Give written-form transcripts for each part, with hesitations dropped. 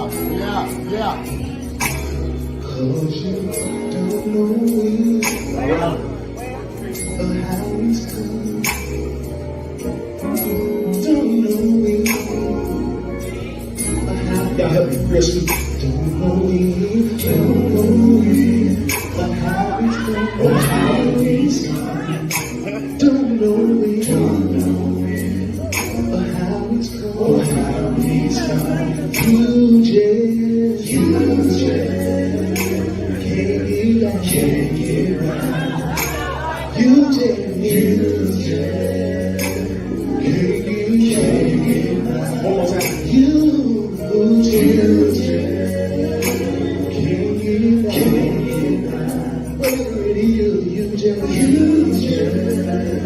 Yeah. Cause you don't know when or how it's come. Don't know when or how. Y'all help me, real sweet. Don't know when or how it's come. Or how it's come. Don't know when or how it's come. Or how it's come. You just can't get right. You just can't get right. One more time. You just can't get right. Whatever it is, you just can't get right.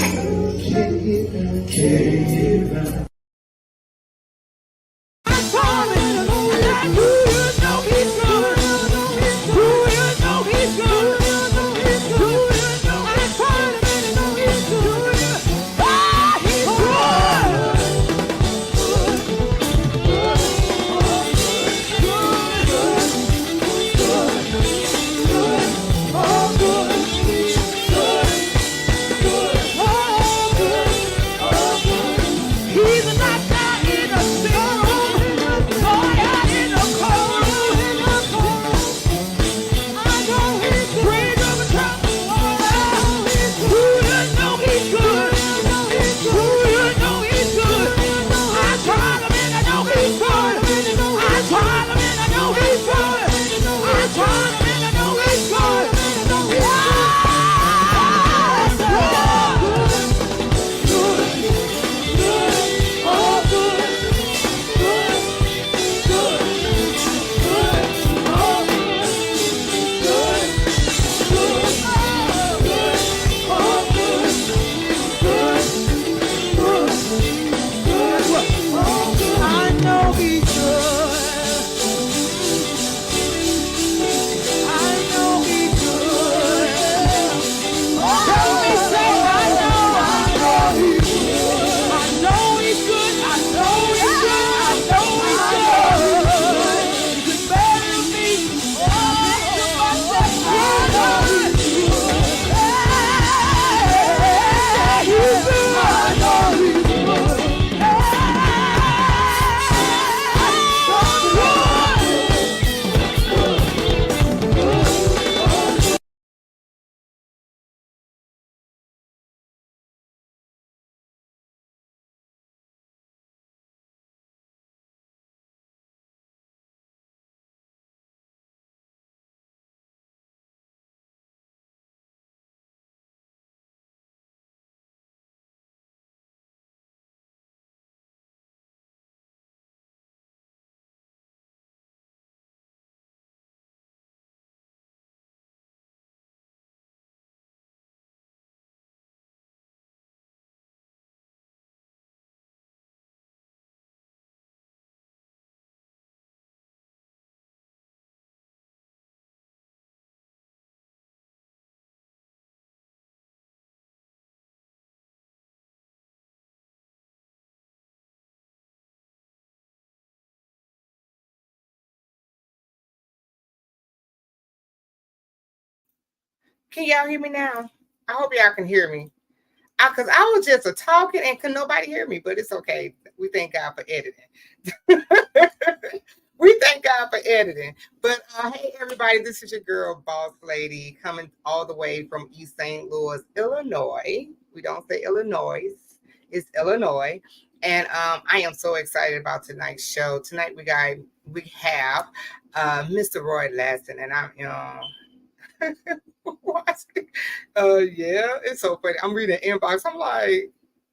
Can y'all hear me now? I hope y'all can hear me. Because I was just talking and could nobody hear me, but it's okay. We thank God for editing. We thank God for editing. But hey, everybody, this is your girl, Boss Lady, coming all the way from East St. Louis, Illinois. We don't say Illinois, it's Illinois. And I am so excited about tonight's show. Tonight we have Mr. Roy Ladson, and I'm yeah, it's so funny. I'm reading inbox. I'm like,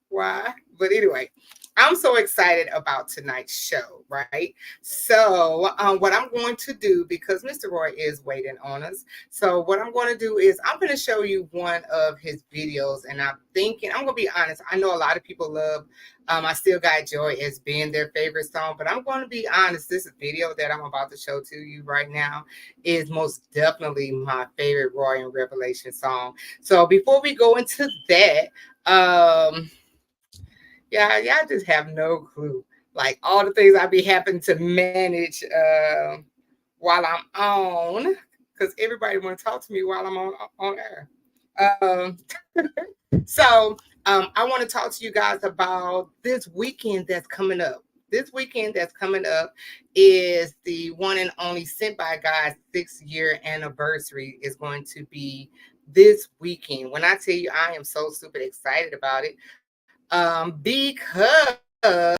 why? But anyway, I'm so excited about tonight's show, right? So, what I'm going to do, because Mr. Roy is waiting on us, so what I'm going to do is I'm going to show you one of his videos, and I'm going to be honest, I know a lot of people love I Still Got Joy as being their favorite song, but I'm going to be honest, this video that I'm about to show to you right now is most definitely my favorite Roy and Revelation song. So before we go into that, yeah, y'all just have no clue. like all the things I be having to manage while I'm on, because everybody want to talk to me while I'm on air. Um, so I want to talk to you guys about this weekend that's coming up. This weekend that's coming up is the one and only Sent by God's 6-year anniversary is going to be this weekend. When I tell you, I am so super excited about it because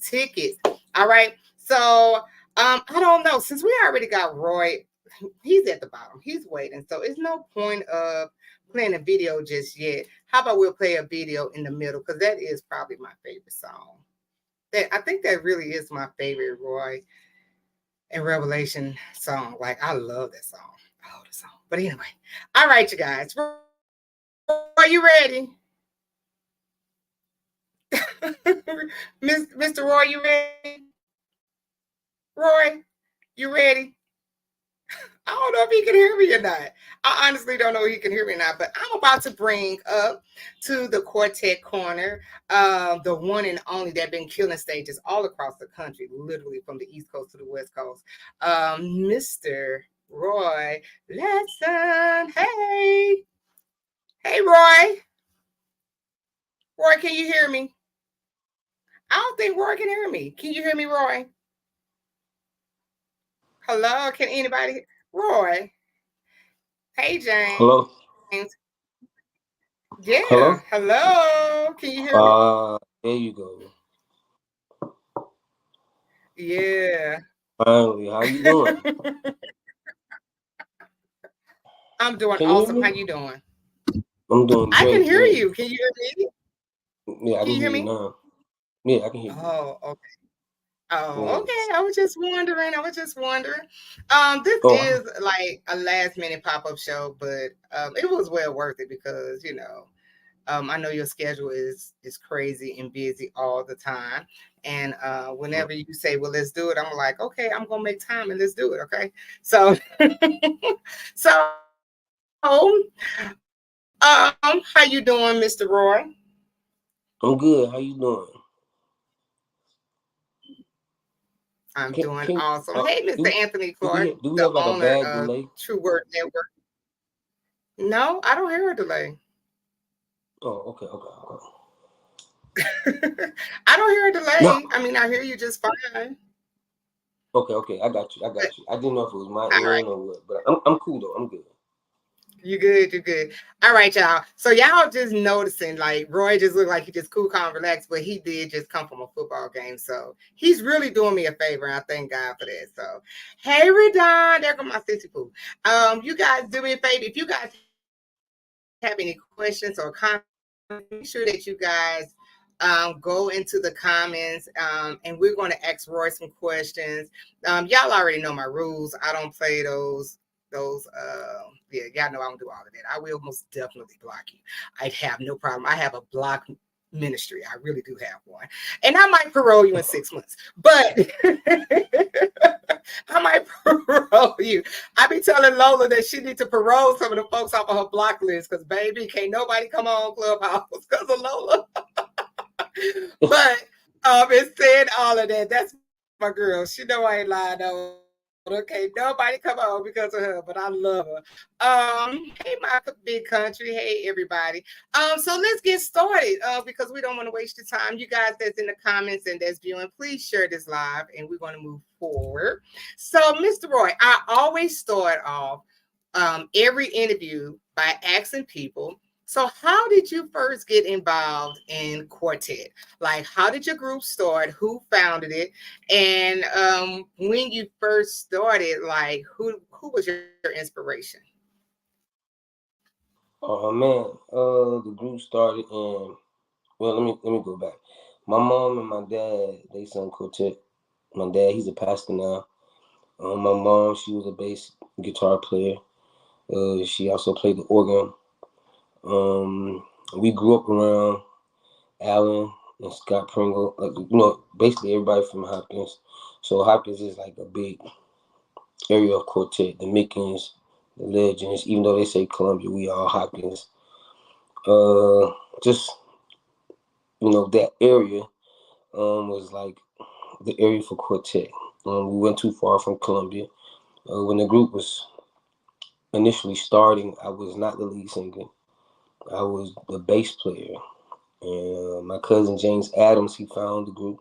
tickets. All right. So I don't know. Since we already got Roy, he's at the bottom. He's waiting. So it's no point of playing a video just yet. How about we'll play a video in the middle? Because that is probably my favorite song. That I think that really is my favorite Roy and Revelation song. Like I love that song. Oh, the song. But anyway, all right, you guys. Roy, you ready? Mr. Roy, you ready? Roy, you ready? I don't know if he can hear me or not. I honestly don't know if he can hear me or not, but I'm about to bring up to the Quartet Corner, the one and only that been killing stages all across the country, literally from the East Coast to the West Coast, Mr. Roy Ladson. Hey, hey, Roy. Roy, can you hear me? I don't think Roy can hear me. Can you hear me, Roy? Hello, can anybody? Roy. Hey, James. Hello? Yeah. Hello? Hello. Can you hear me? There you go. Yeah. Finally, how you doing? I'm doing Can you hear awesome. How me? you doing? I'm doing I can great, hear great. you. Can you hear me? Yeah, I Can can you hear hear you me? now. Yeah, I can hear you. Oh, okay. Oh, Yes. okay. I was just wondering. I was just wondering. This Oh, is like a last minute pop up show, but it was well worth it because I know your schedule is crazy and busy all the time. And whenever you say, "Well, let's do it," I'm like, "Okay, I'm gonna make time and let's do it." Okay, so so how you doing, Mr. Roy? I'm good. How you doing? I'm Can doing can awesome. Hey, Mr. Anthony Clark, do we the have like a owner bad of delay? True Word Network. No, I don't hear a delay. Oh, okay, okay, okay. I don't hear a No. delay. I mean, I hear you just fine. Okay, okay. I got you. I But, got you. I didn't know if it was my all right. end or what, but I'm cool though. I'm good. You good, you good. All right, y'all. So y'all just noticing, like Roy just looked like he just cool, calm, relaxed, but he did just come from a football game. So he's really doing me a favor, and I thank God for that. So hey Redon, there go my sissy poo. You guys do me a favor. If you guys have any questions or comments, make sure that you guys go into the comments and we're going to ask Roy some questions. Y'all already know my rules. I don't play those yeah, y'all know I don't do all of that. I will most definitely block you. I'd have no problem. I have a block ministry. I really do have one. And I might parole you in 6 months, but I might parole you. I be telling Lola that she needs to parole some of the folks off of her block list because baby, can't nobody come on Clubhouse because of Lola. But it's saying all of that. That's my girl. She know I ain't lying though. Okay, nobody come on because of her, but I love her. Hey, my big country. Hey, everybody. So let's get started because we don't want to waste your time. You guys that's in the comments and that's viewing, please share this live and we're going to move forward. So, Mr. Roy, I always start off every interview by asking people, so how did you first get involved in Quartet? Like, how did your group start? Who founded it? And when you first started, like, who was your inspiration? Oh man, the group started in. Well, let me go back. My mom and my dad, they sung quartet. My dad, he's a pastor now. My mom, she was a bass guitar player. She also played the organ. We grew up around Allen and Scott Pringle, basically everybody from Hopkins. So Hopkins is like a big area of quartet. The Mickens, the Legends. Even though they say Columbia, we all Hopkins. Just that area was like the area for quartet. We went too far from Columbia. When the group was initially starting, I was not the lead singer. I was the bass player. And my cousin James Adams, he found the group.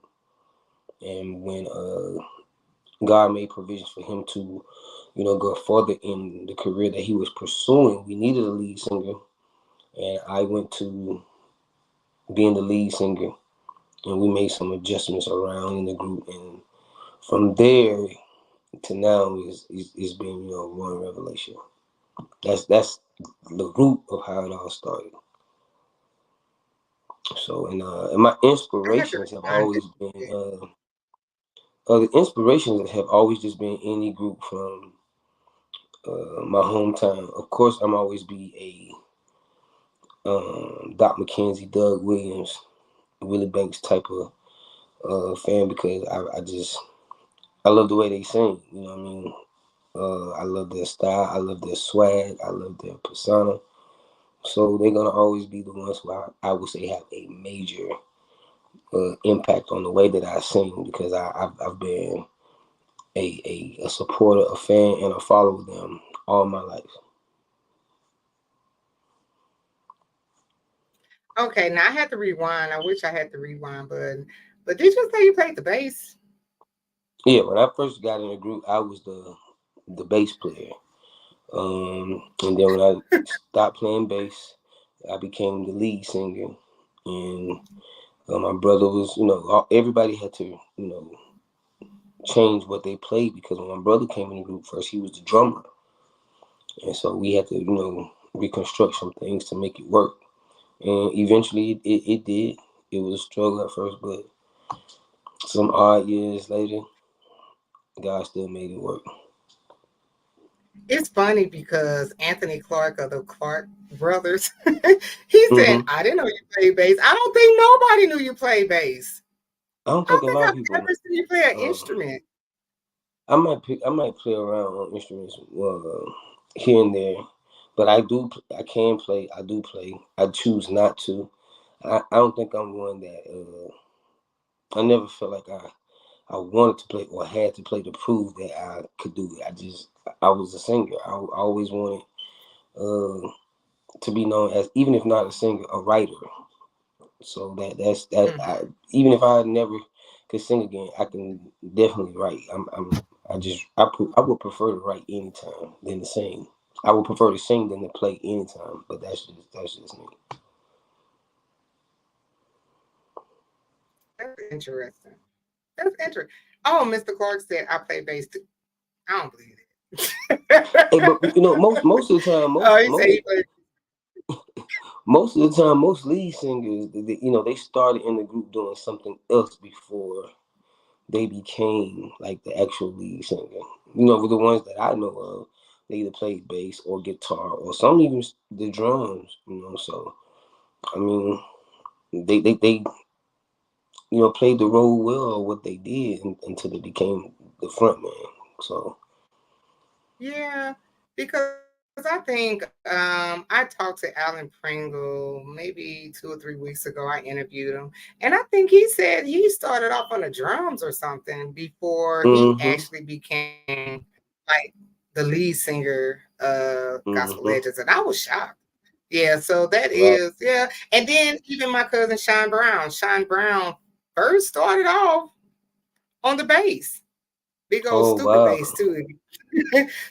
And when God made provisions for him to, go further in the career that he was pursuing, we needed a lead singer. And I went to being the lead singer. And we made some adjustments around in the group. And from there to now is been, one revelation. That's the root of how it all started. So and my I had to inspirations have rewind always just a been bit. the inspirations have always just been any group from my hometown. Of course, I'm always be a Doc McKenzie, Doug Williams, Willie Banks type of fan because I love the way they sing. You know what I mean? I love their style. I love their swag. I love their persona. So they're gonna always be the ones who I would say have a major impact on the way that I sing because I've been a supporter, a fan, and a follower of them all my life. Okay, now I had to rewind. I wish I had to rewind, but did you say you played the bass? Yeah, when I first got in the group, I was the bass player. And then when I stopped playing bass, I became the lead singer. And my brother was, everybody had to, change what they played because when my brother came in the group first, he was the drummer. And so we had to, reconstruct some things to make it work. And eventually it did. It was a struggle at first, but some odd years later, God still made it work. It's funny because Anthony Clark of the Clark brothers, he said, Hmm I didn't know you played bass. I don't think nobody knew you played bass. I don't I think don't a think lot of I've people. ever seen you play an Uh, instrument. I might play around on instruments here and there, but I can play. I do play. I choose not to. I don't think I'm one that I never felt like I wanted to play or had to play to prove that I could do it. I was a singer. I always wanted uh, to be known as, even if not a singer, a writer. So that's that. Hmm. Even if I never could sing again, I can definitely write. I would prefer to write anytime than to sing. I would prefer to sing than to play anytime. But that's just me. That's interesting. That's interesting. Oh, Mr. Clark said I play bass too. I don't believe Hey, but it. most of the time, Oh, he said he played. most of the time, most lead singers, they started in the group doing something else before they became like the actual lead singer. With the ones that I know of, they either played bass or guitar or some even the drums. So I mean, they played the role well of what they did until they became the front man. So Yeah, because I think I talked to Alan Pringle maybe 2 or 3 weeks ago. I interviewed him, and I think he said he started off on the drums or something before he hmm actually became like the lead singer of Gospel hmm Legends, and I was shocked. Yeah, so that right. is, yeah. And then even my cousin Sean Brown first started off on the bass, big old Oh stupid wow. bass too.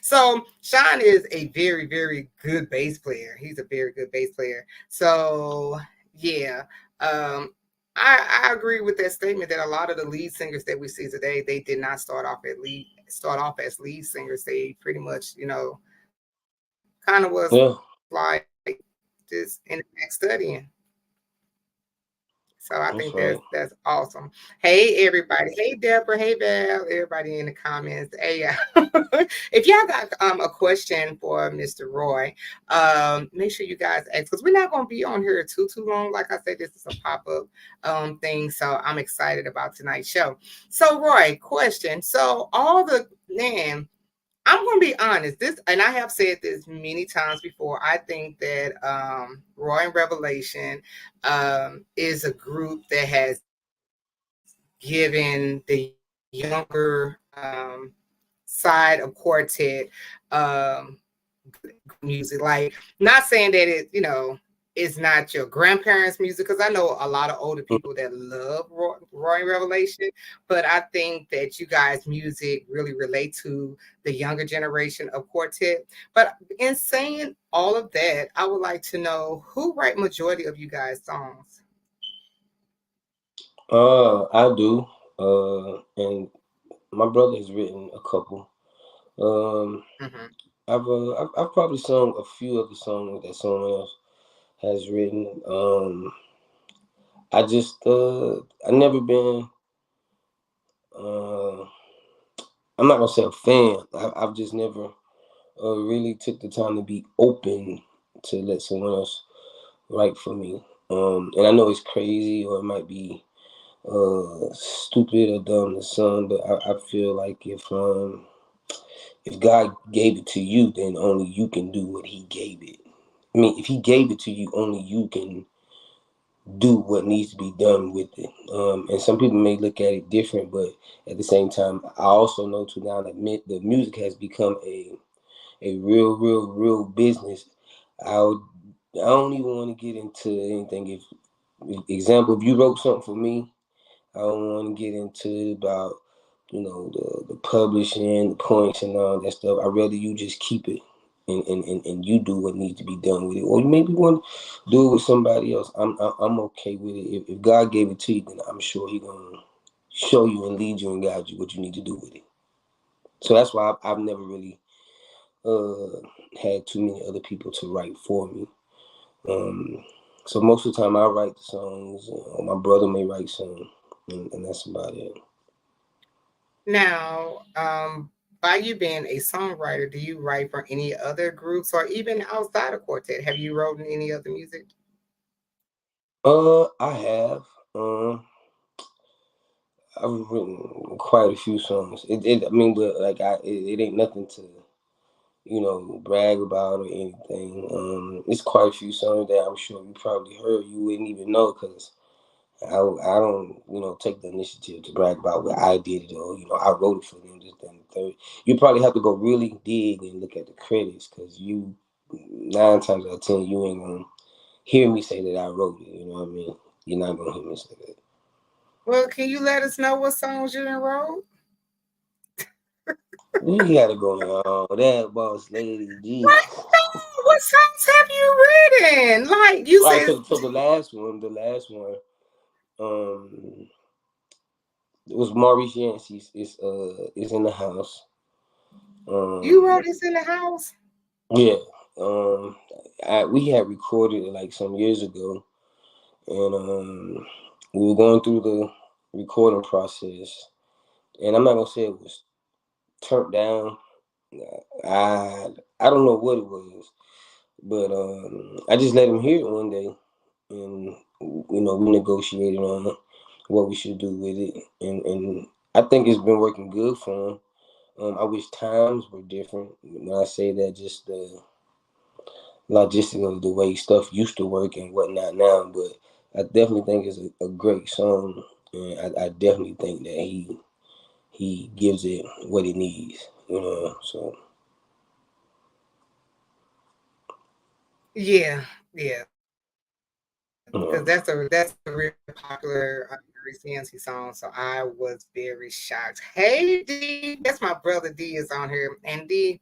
So Sean is a very, very good bass player. He's a very good bass player. So yeah, um, I agree with that statement that a lot of the lead singers that we see today, they did not start off as lead singers. They pretty much, kind of was like Yeah, just in the back studying. So I think that's that's right. awesome. Hey everybody. Hey Deborah. Hey Val. Everybody in the comments. Hey, if y'all got a question for Mr. Roy, make sure you guys ask because we're not gonna be on here too long. Like I said, this is a pop up thing, so I'm excited about tonight's show. So Roy, question. So all the man. I'm going to be honest. This, and I have said this many times before. I think that Roy and Revelation is a group that has given the younger side of quartet um, good music. Like, not saying that it's not your grandparents' music, because I know a lot of older people that love Roy and Revelation, but I think that you guys' music really relate to the younger generation of quartet. But in saying all of that, I would like to know who write majority of you guys' songs. I do. And my brother has written a couple. Um, Hmm. I've probably sung a few of the songs that someone else has written. I just I never been uh I'm not gonna say a fan. I've just never really took the time to be open to let someone else write for me. And I know it's crazy or it might be stupid or dumb to some, but I feel like if God gave it to you, then only you can do what He gave it. I mean, if He gave it to you, only you can do what needs to be done with it. And some people may look at it different, but at the same time, I also know too now that the music has become a real business. I would, I don't even want to get into anything. If example, if you wrote something for me, I don't want to get into it about the publishing, the points, and all that stuff. I'd rather you just keep it and you do what needs to be done with it, or you maybe want to do it with somebody else. I'm okay with it. If God gave it to you, then I'm sure He gonna show you and lead you and guide you what you need to do with it. So that's why I've never really uh, had too many other people to write for me. Um, so most of the time I write the songs, or my brother may write some, and that's about it. Now, by you being a songwriter, do you write for any other groups or even outside of quartet? Have you written any other music? I have. Um, I've written quite a few songs. I mean, but like, it ain't nothing to, brag about or anything. It's quite a few songs that I'm sure you probably heard you wouldn't even know because I don't, take the initiative to brag about what I did it or, I wrote it for them, this, that, and the third. You probably have to go really dig and look at the credits because 9 times out of 10, you ain't gonna hear me say that I wrote it. You know what I mean? You're not gonna hear me say that. Well, can you let us know what songs you done wrote? We gotta go on that boss lady. Jesus. What? No, what songs have you written? Like you All right, said, so the last one, um, it was Maurice Yancey's. It's in the house. you Um, wrote this in the house. yeah. Um, we had recorded it like some years ago, and we were going through the recording process, and I'm not gonna say it was turned down. I don't know what it was, but I just let him hear it one day, and we negotiated on what we should do with it, and I think it's been working good for him. I wish times were different. When I say that, just the logistics of the way stuff used to work and whatnot now, but I definitely think it's a great song, and I definitely think that he gives it what it needs. So Yeah, yeah, because that's a real popular Maurice Yancey song. So I was very shocked. Hey D, that's my brother D is on here, and D,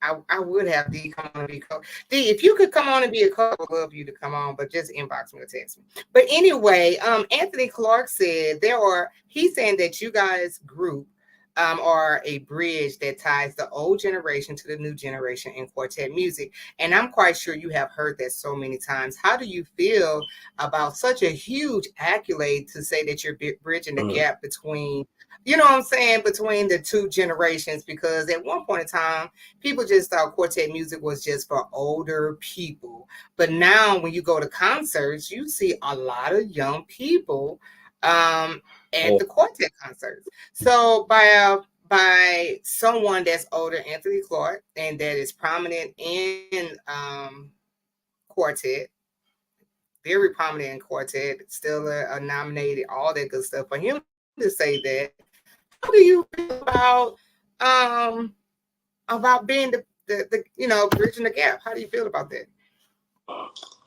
I would have D come on and be co. D, if you could come on and be a co, I would love you to come on, but just inbox me or text me. But anyway, Anthony Clark said he's saying that you guys group are a bridge that ties the old generation to the new generation in quartet music. And I'm quite sure you have heard that so many times. How do you feel about such a huge accolade to say that you're bridging the mm, gap between, you know what I'm saying, between the two generations? Because at one point in time, people just thought quartet music was just for older people. But now when you go to concerts, you see a lot of young people at yeah. the quartet concerts. So by someone that's older, Anthony Clark, and that is prominent in quartet, very prominent in quartet, still a nominated, all that good stuff. For him to say that, how do you feel about being the bridging the gap? How do you feel about that?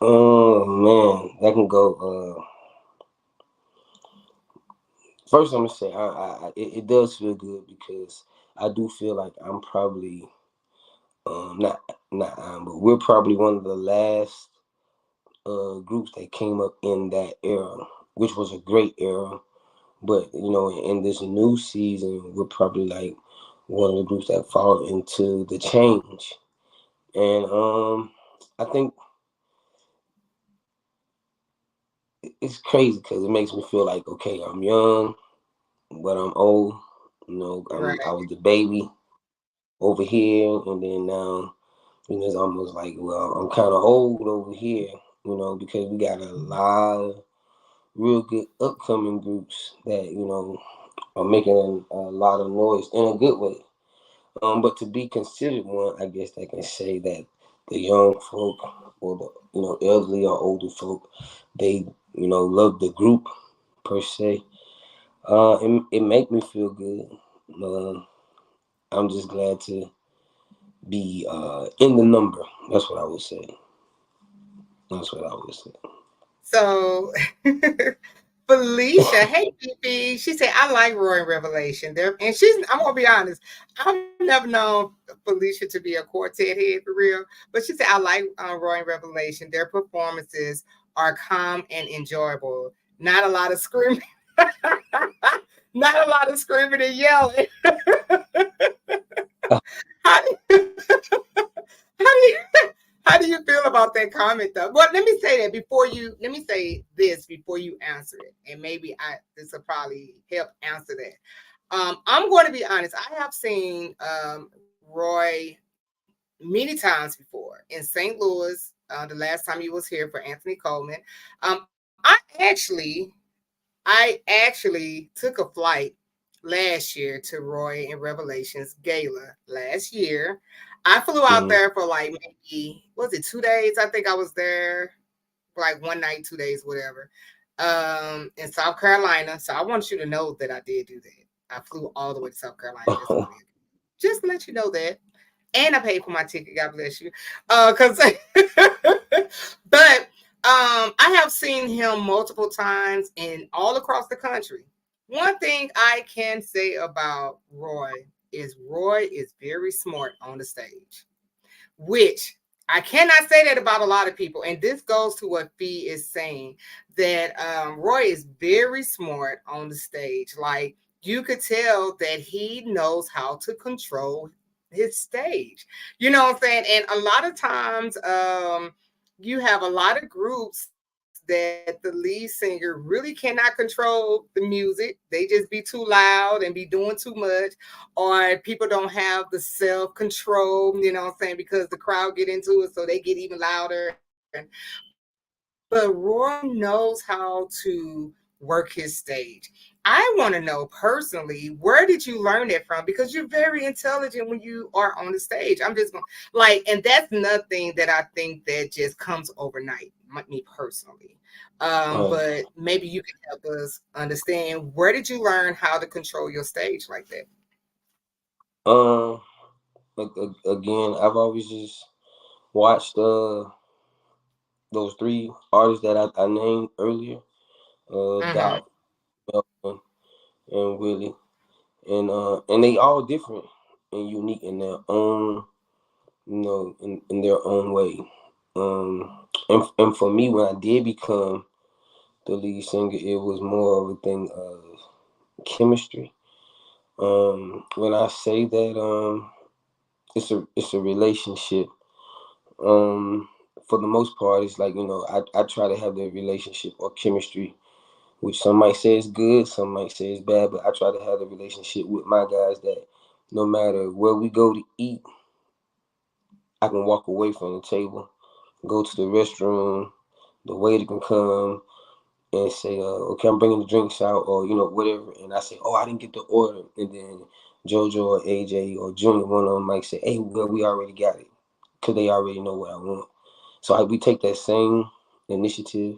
Oh man, that can go. First, I'm gonna say it does feel good because I do feel like I'm probably not but we're probably one of the last groups that came up in that era, which was a great era. But in this new season, we're probably like one of the groups that fall into the change, and I think it's crazy because it makes me feel like, okay, I'm young, but I'm old. I Right. was the baby over here, and then now, it's almost like, well, I'm kind of old over here, because we got a lot of real good upcoming groups that, are making a lot of noise in a good way. But to be considered one, I guess they can say that the young folk or the elderly or older folk, they love the group per se. It make me feel good. Uh, I'm just glad to be in the number. That's what I would say. That's what I would say. So Felicia, hey Fifi, she said I like Roy and Revelation. There, and I'm gonna be honest, I've never known Felicia to be a quartet head for real, but she said I like Roy and Revelation. Their performances are calm and enjoyable. Not a lot of screaming, not a lot of screaming and yelling. How do you, how do you how do you feel about that comment though? Well, let me say that before you let me say this before you answer it. And maybe I this will probably help answer that. I'm going to be honest. I have seen Roy many times before in St. Louis. The last time he was here for Anthony Coleman. Um, I actually took a flight last year to Roy and Revelations Gala last year. I flew out Mm-hmm. there for like maybe was it 2 days? I think I was there for like one night, 2 days, whatever. In South Carolina. So I want you to know that I did do that. I flew all the way to South Carolina just to let you know that. And I paid for my ticket. God bless you. Cause but I have seen him multiple times and all across the country. One thing I can say about Roy is very smart on the stage, which I cannot say that about a lot of people. And this goes to what Fee is saying that Roy is very smart on the stage. Like you could tell that he knows how to control his stage. You know what I'm saying? And a lot of times, you have a lot of groups that the lead singer really cannot control the music. They just be too loud and be doing too much, or people don't have the self control. You know what I'm saying? Because the crowd get into it, so they get even louder. But Roy knows how to work his stage. I want to know personally, where did you learn that from? Because you're very intelligent when you are on the stage. I'm just going like, and that's nothing that I think that just comes overnight, me personally. Right. But maybe you can help us understand where did you learn how to control your stage like that? Um. Again, I've always just watched those three artists that I named earlier. Mm-hmm. Doc, Melvin, and Willie, and they all different and unique in their own, in their own way. And for me, when I did become the lead singer, it was more of a thing of chemistry. When I say that, it's a relationship. Um, for the most part, it's like I try to have the relationship or chemistry, which some might say is good, some might say is bad, but I try to have the relationship with my guys that no matter where we go to eat, I can walk away from the table, go to the restroom, the waiter can come and say, okay, I'm bringing the drinks out, or whatever, and I say, oh, I didn't get the order, and then JoJo or AJ or Junior, one of them might say, hey, well, we already got it, because they already know what I want. So we take that same initiative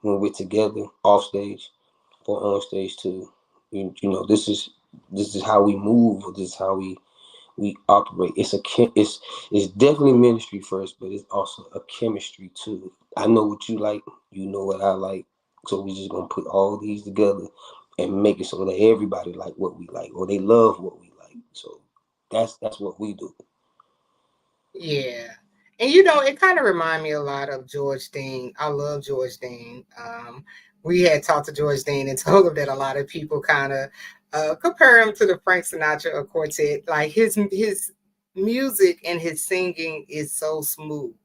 when we're together off stage or on stage too. This is how we move, or this is how we operate. It's definitely ministry first, but it's also a chemistry too. I know what you like, you know what I like, so we just gonna put all these together and make it so that everybody like what we like, or they love what we like. So that's what we do. Yeah. And you know, it kind of remind me a lot of George Dean. I love George Dean. We had talked to George Dean and told him that a lot of people kind of compare him to the Frank Sinatra of quartet. Like his music and his singing is so smooth.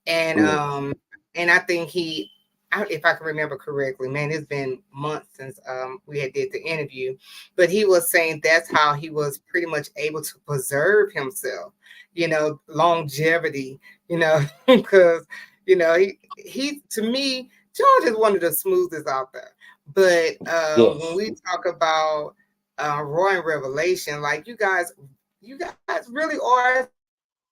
And Yeah. um and I think he if I can remember correctly, man, it's been months since we had did the interview, but he was saying that's how he was pretty much able to preserve himself, longevity, because he to me, George is one of the smoothest out there. But when Yes. we talk about Roy and Revelation, like you guys really are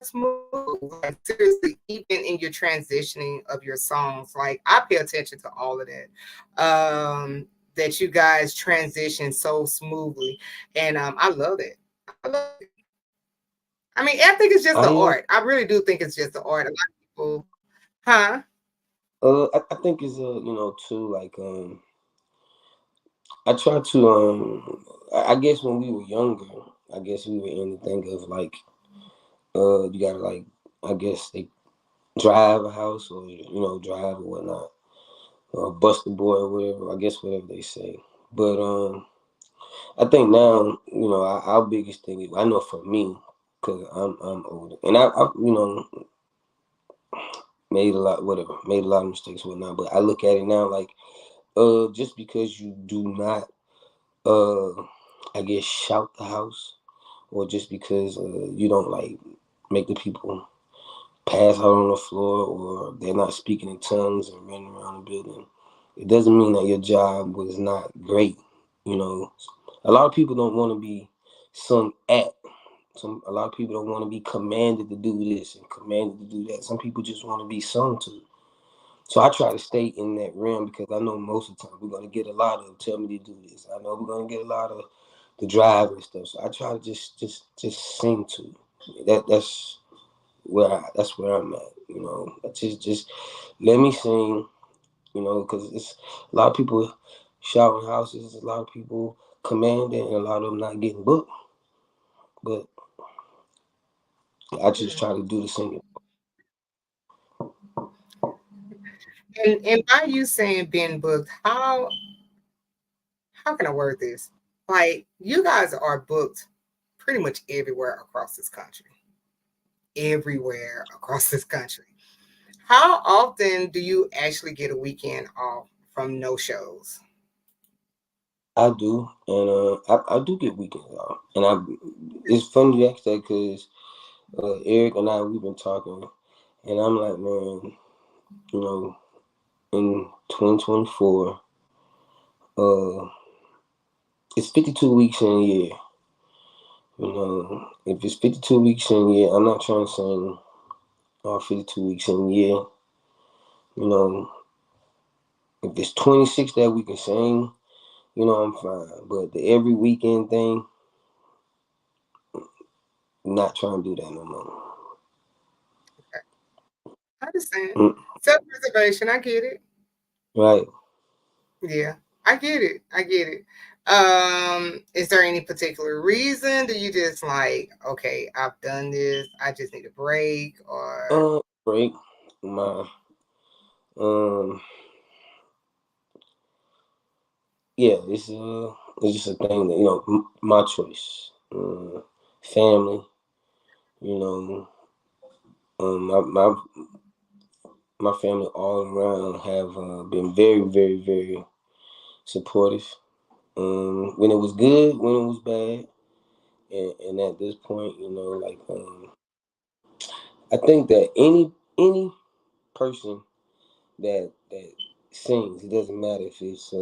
smooth. Like seriously, even in your transitioning of your songs, like I pay attention to all of that. That you guys transition so smoothly, and I love it. I love it. I mean, I think it's just the art. I I am. really do think it's just the art. A lot of people, huh? I think it's too like I try to I guess when we were younger, I guess we were in the thing of like you gotta like I guess they drive a house or drive or whatnot, or bust the boy or whatever. I guess whatever they say. But I think now our biggest thing is I know for me because I'm older and I made a lot of mistakes whatnot. But I look at it now like just because you do not uh I guess shout the house or just because you don't like make the people pass out on the floor or they're not speaking in tongues and running around the building, it doesn't mean that your job was not great. You know, a lot of people don't want to be sung at. A lot of people don't want to be commanded to do this and commanded to do that. Some people just want to be sung to. So I try to stay in that realm because I know most of the time we're gonna get a lot of tell me to do this. I know we're gonna get a lot of the drive and stuff. So I try to just sing to that's where I'm at. Just let me sing. Because it's a lot of people shouting houses, a lot of people commanding, and a lot of them not getting booked. But I just try to do the singing. And by you saying being booked, how can I word this? Like you guys are booked pretty much everywhere across this country. Everywhere across this country. How often do you actually get a weekend off from no shows? I do, and I do get weekends off, and it's funny you ask that because Eric and I we've been talking, and I'm like, man, you know, in 2024, uh, it's 52 weeks in a year. If it's 52 weeks in a year, I'm not trying to sing all 52 weeks in a year. You know, if it's 26 that we can sing, I'm fine. But the every weekend thing, I'm not trying to do that no more. Okay. I understand. Mm, Self-preservation, I get it. right. Yeah, I get it. I get it. Is there any particular reason? Do you just like, okay, I've done this, I just need a break, or Break. My um yeah, it's just a thing that my choice. Family, you know, my family all around have been very, very, very supportive. When it was good, when it was bad, and at this point, like I think that any person that sings, it doesn't matter if it's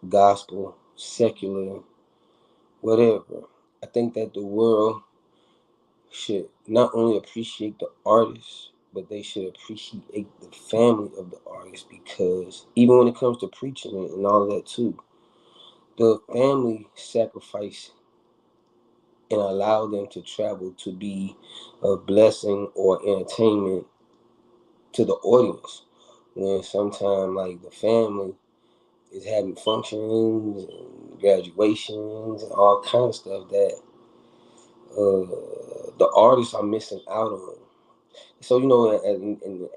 gospel, secular, whatever. I think that the world should not only appreciate the artist, but they should appreciate the family of the artist because even when it comes to preaching and all of that too, the family sacrifice and allow them to travel to be a blessing or entertainment to the audience. When sometimes like the family is having functions and graduations and all kind of stuff that the artists are missing out on. So and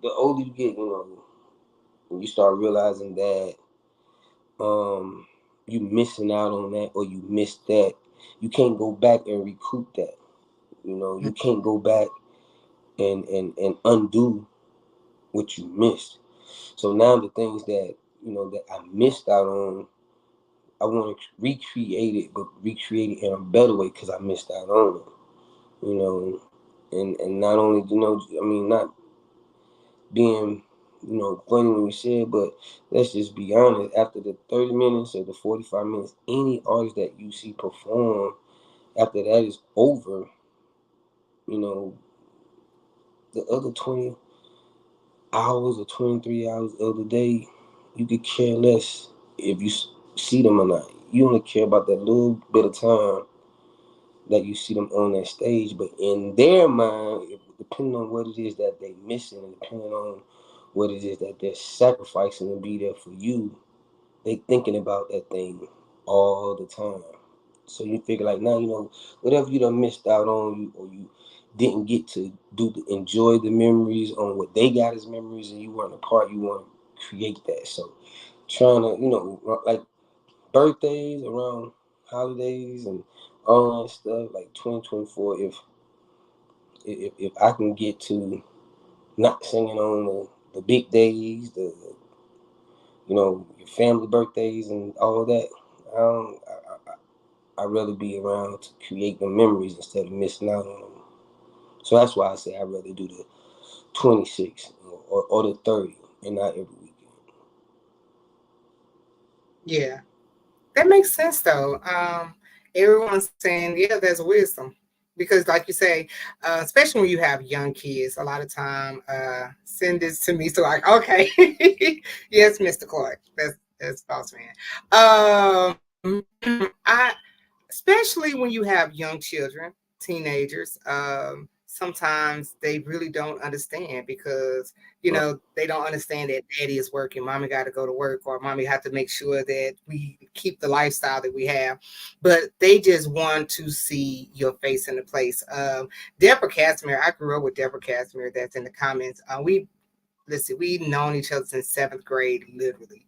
the older you get, when you start realizing that you missing out on that or you missed that, you can't go back and recoup that. You can't go back and undo what you missed. So now the things that that I missed out on, I want to recreate it, but recreate it in a better way because I missed out on it. And not only I mean not being funny when you say it, but let's just be honest. After the 30 minutes or the 45 minutes, any artist that you see perform after that is over, you know, the other 20 hours or 23 hours of the day, you could care less if you see them or not. You only care about that little bit of time that you see them on that stage. But in their mind, depending on what it is that they missing, and depending on what it is that they're sacrificing to be there for you, they thinking about that thing all the time. So you figure like now, whatever you done missed out on, or you didn't get to enjoy the memories on what they got as memories, and you weren't a part, you want to create that. So trying to, like birthdays, around holidays, and all that stuff, like 2024. If I can get to not singing on the big days, your family birthdays and all that, I'd rather be around to create the memories instead of missing out on them. So that's why I say I'd rather do the 26 or the 30 and not every weekend. Yeah, that makes sense though. Everyone's saying, yeah, there's wisdom because, like you say, especially when you have young kids, a lot of time send this to me. So like, okay, yes, Mr. Clark, that's boss man. I especially when you have young children, teenagers. Sometimes they really don't understand because Right. they don't understand that daddy is working, mommy got to go to work, or mommy have to make sure that we keep the lifestyle that we have. But they just want to see your face in the place. Deborah Casimir, I grew up with Deborah Casimir. That's in the comments. We listen, we've known each other since seventh grade, literally.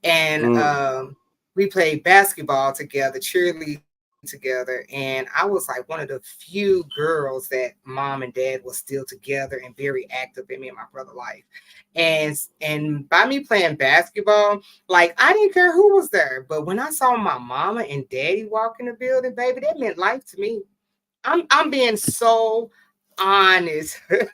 And Mm. we played basketball together, cheerleading together. And I was like one of the few girls that mom and dad was still together and very active in me and my brother's life. And by me playing basketball, like I didn't care who was there. But when I saw my mama and daddy walk in the building, baby, that meant life to me. I'm being so honest. Hush,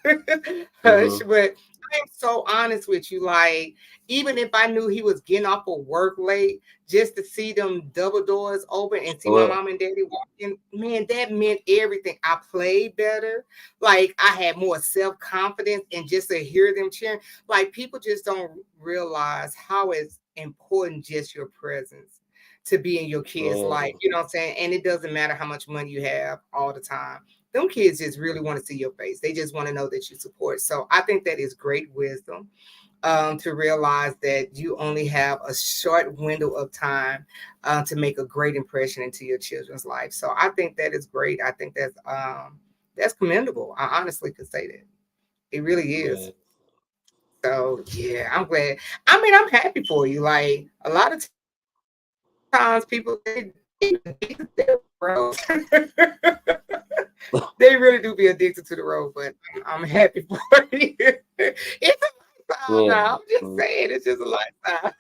Mm-hmm. but I am so honest with you. Like, even if I knew he was getting off of work late, just to see them double doors open and see Oh, my yeah. mom and daddy walking, man, that meant everything. I played better. Like, I had more self-confidence, and just to hear them cheering, like people just don't realize how it's important just your presence to be in your kids' life. Man. You know what I'm saying? And it doesn't matter how much money you have all the time. Them kids just really want to see your face. They just want to know that you support. So I think that is great wisdom, to realize that you only have a short window of time to make a great impression into your children's life. So I think that is great. I think that's commendable. I honestly could say that. It really Yeah. is. So yeah, I'm glad. I mean, I'm happy for you. Like a lot of times people they addicted to their road. They really do be addicted to the road, but I'm happy for you. It's a lifestyle Yeah. now. I'm just Mm. saying, it's just a lifestyle.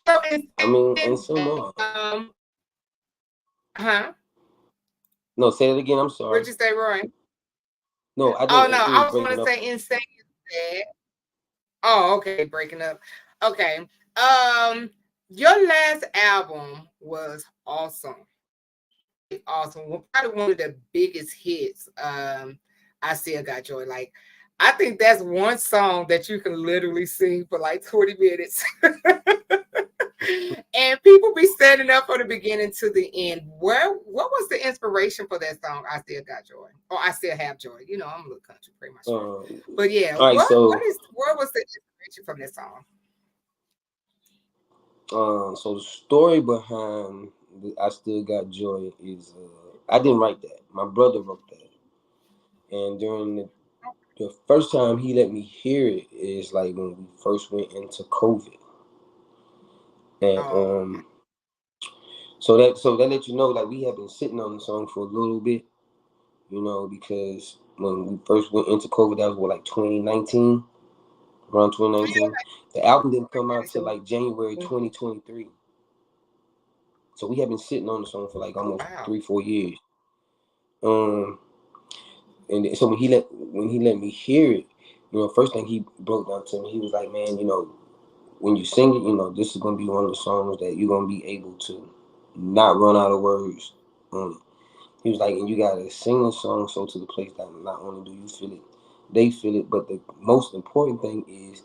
So I instead, mean, and so no. huh? No, say it again. I'm What'd sorry. you say, Roy? No, I Oh didn't. no, It I was was going breaking to up. say insane that. Oh, okay, breaking up. Okay. Your last album was awesome. Like awesome. Well, probably one of the biggest hits. I Still Got Joy. Like I think that's one song that you can literally sing for like 20 minutes. And people be standing up from the beginning to the end. What was the inspiration for that song? I Still Got Joy. Or I Still Have Joy. I'm a little country, pray my strength. All But yeah, right. what was the inspiration from that song? So the story behind "I Still Got Joy" is I didn't write that. My brother wrote that, and during the first time he let me hear it is like when we first went into COVID, and Oh, okay. so that let you know like we have been sitting on the song for a little bit, because when we first went into COVID, that was what, like 2019, around 2019. The album didn't come out till So, like January 2023. So we have been sitting on the song for like oh almost wow. 3-4 years. Um, and so when he let me hear it, first thing he broke down to me, he was like, man, when you sing it, this is gonna be one of the songs that you're gonna be able to not run out of words on it. He was like, and you gotta sing the song so to the place that not only do you feel it, they feel it, but the most important thing is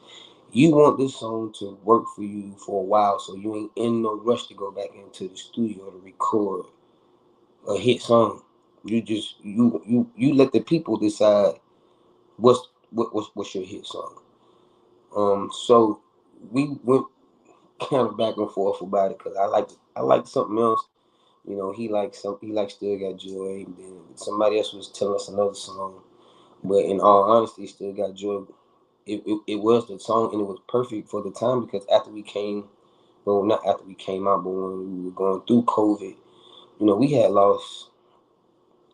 you want this song to work for you for a while, so you ain't in no rush to go back into the studio to record a hit song. You just you let the people decide what's your hit song. So we went kind of back and forth about it because I like something else. He likes Still Got Joy. And then somebody else was telling us another song, but in all honesty, Still Got Joy. It was the song and it was perfect for the time because not after we came out, but when we were going through COVID, we had lost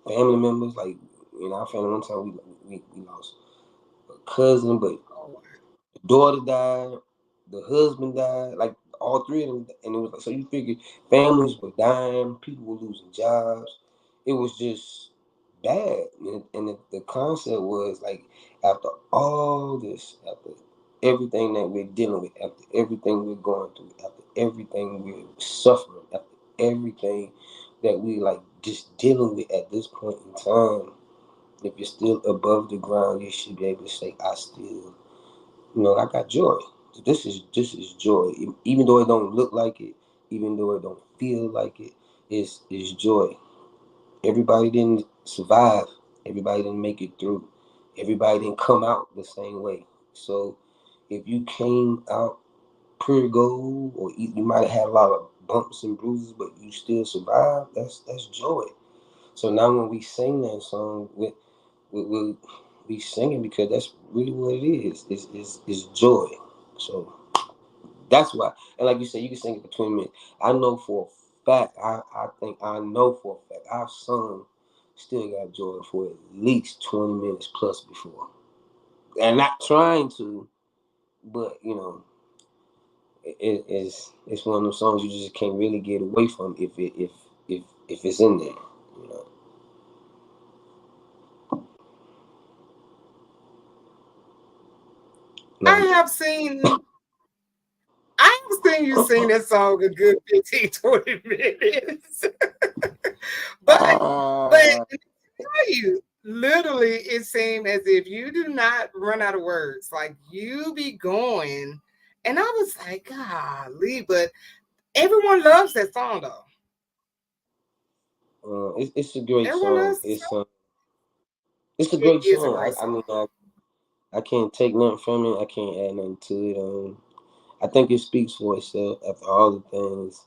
family members. Like in our family, one time we lost a cousin, but Oh, the daughter died, the husband died, like all three of them, and it was like so you figure families were dying, people were losing jobs. It was just bad, and the concept was like after all this, after everything that we're dealing with, after everything we're going through, after everything we're suffering, after everything that we like just dealing with at this point in time, if you're still above the ground, you should be able to say, I still I got joy. This is joy. Even though it don't look like it, even though it don't feel like it, it's joy. Everybody didn't survive. Everybody didn't make it through. Everybody didn't come out the same way. So if you came out pure gold, or you might have had a lot of bumps and bruises, but you still survived. That's joy. So now when we sing that song, we singing because that's really what it is. It's joy. So that's why. And like you said, you can sing it for 20 minutes. I know for a fact, I think I know for a fact, I've sung Still Got Joy for at least 20 minutes plus before. And not trying to, but it's one of those songs you just can't really get away from if it's in there. You know. I Now, have seen you sing that song a good 15, 20 minutes. but but ah, tell you, literally, it seemed as if you do not run out of words. Like you be going, and I was like, golly, but everyone loves that song though. it's a great Everyone song. loves the song. It's a It great is a song. great I song. mean, I can't take nothing from it. I can't add nothing to it. I think it speaks for itself. After all the things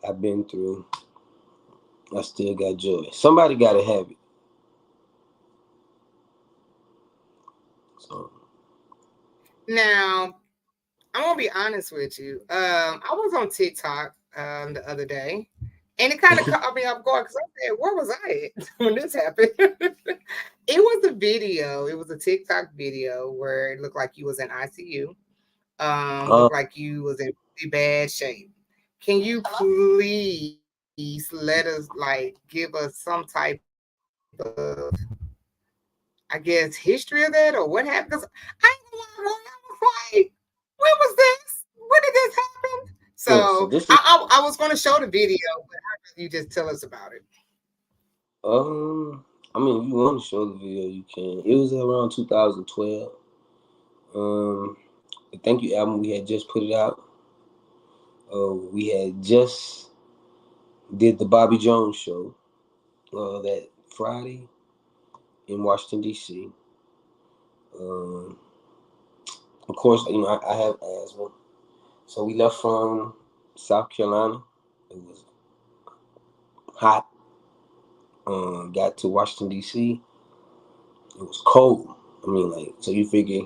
I've been through, I still got joy. Somebody got to have it. So, Now, I'm gonna be honest with you. I was on TikTok the other day, and it kind of caught me off guard because I said, "Where was I at when this happened?" It was a video. It was a TikTok video where it looked like you was in ICU. uh, Looked like you was in really bad shape. Can you please let us like give us some type of, I guess, history of that or what happened? Because I ain't gonna lie, Roy, I was like, when was this? When did this happen? So yeah. So this is I was going to show the video, but how about you just tell us about it? I mean, if you want to show the video, you can. It was around 2012. Um, the Thank You album we had just put it out. We had just did the Bobby Jones show that Friday in Washington D.C. Um, of course, I have asthma, so we left from South Carolina. It was hot. Got to Washington D.C. It was cold. I mean, like, so you figure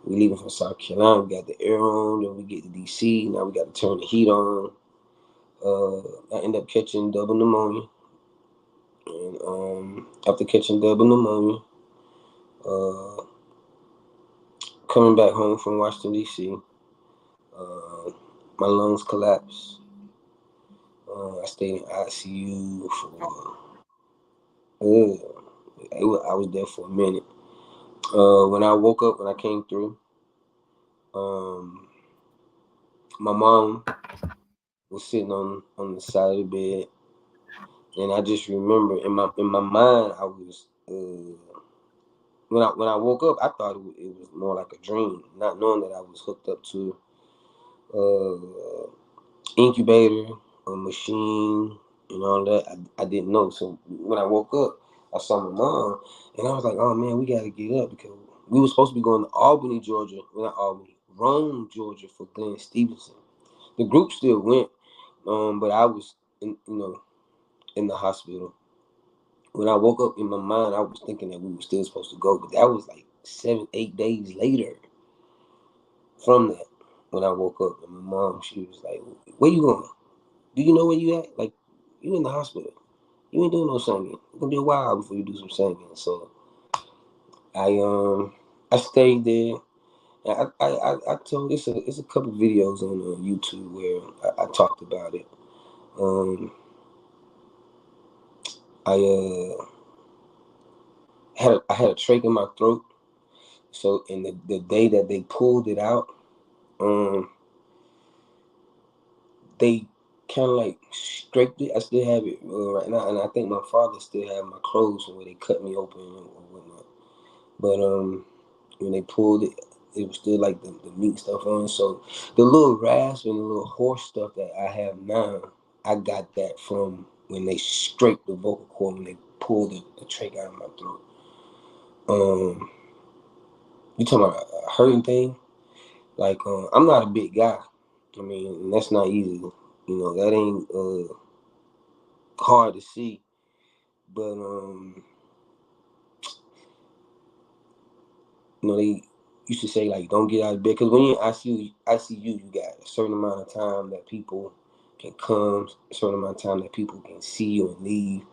we leaving from South Carolina, we got the air on, then we get to D.C. Now we got to turn the heat on. I end up catching double pneumonia, and after catching double pneumonia, uh, coming back home from Washington, D.C., my lungs collapsed. I stayed in ICU for, I was there for a minute. When I woke up, when I came through, my mom was sitting on the side of the bed, and I just remember in my mind, I was when I woke up, I thought it was more like a dream, not knowing that I was hooked up to incubator, a machine, and all that. I didn't know. So when I woke up, I saw my mom, and I was like, "Oh man, we got to get up because we were supposed to be going to Albany, Georgia. Well, not Albany, Rome, Georgia, for Glenn Stevenson. The group still went, but I was, in the hospital. When I woke up in my mind, I was thinking that we were still supposed to go, but that was like 7, 8 days later from that. When I woke up, and my mom, she was like, "Where you going? Do you know where you at? Like, you in the hospital. You ain't doing no singing. It's gonna be a while before you do some singing." So I stayed there. And I told it's a couple videos on YouTube where I talked about it. I had a trach in my throat. So in the day that they pulled it out, they kind of like scraped it. I still have it right now, and I think my father still have my clothes from where they cut me open or whatnot. But when they pulled it, it was still like the meat stuff on. So the little rasp and the little horse stuff that I have now, I got that from when they scraped the vocal cord when they pulled the trach out of my throat. You talking about a hurting thing? Like I'm not a big guy. I mean, and that's not easy. That ain't hard to see. But they used to say like don't get out of bed because when you're in ICU, you got a certain amount of time that people can come, a certain amount of time that people can see you and leave.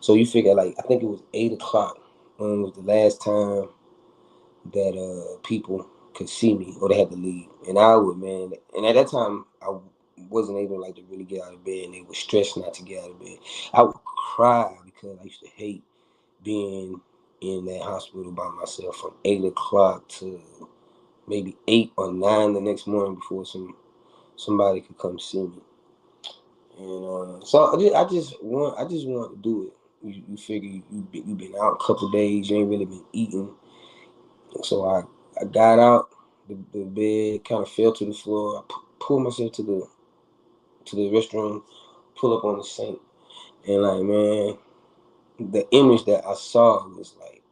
So you figure like I think it was 8 o'clock was the last time that people could see me or they had to leave, and I would man, and at that time I wasn't able like to really get out of bed, and they were stressed not to get out of bed. I would cry because I used to hate being in that hospital by myself from 8 o'clock to maybe 8 or 9 the next morning before somebody could come see me. And so I just want to do it. You figure you've been out a couple of days, you ain't really been eating, so I got out the bed, kind of fell to the floor. I pulled myself to the restroom, pull up on the sink, and like man, the image that I saw was like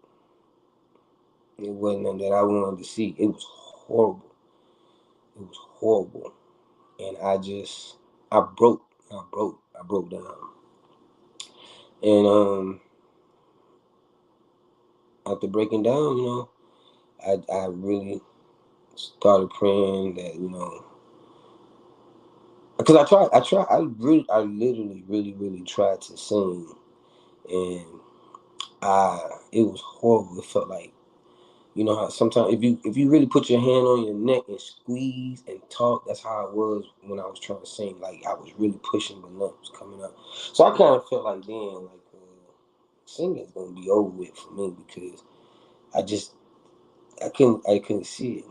it wasn't nothing that I wanted to see. It was horrible. It was horrible, and I broke, I broke down, and after breaking down, I really started praying that because I literally really tried to sing, and it was horrible. It felt like how sometimes if you really put your hand on your neck and squeeze and talk, that's how it was when I was trying to sing. Like I was really pushing, but nothing was coming up. So I kind of felt like then like singing's gonna be over with for me because I just I couldn't see it.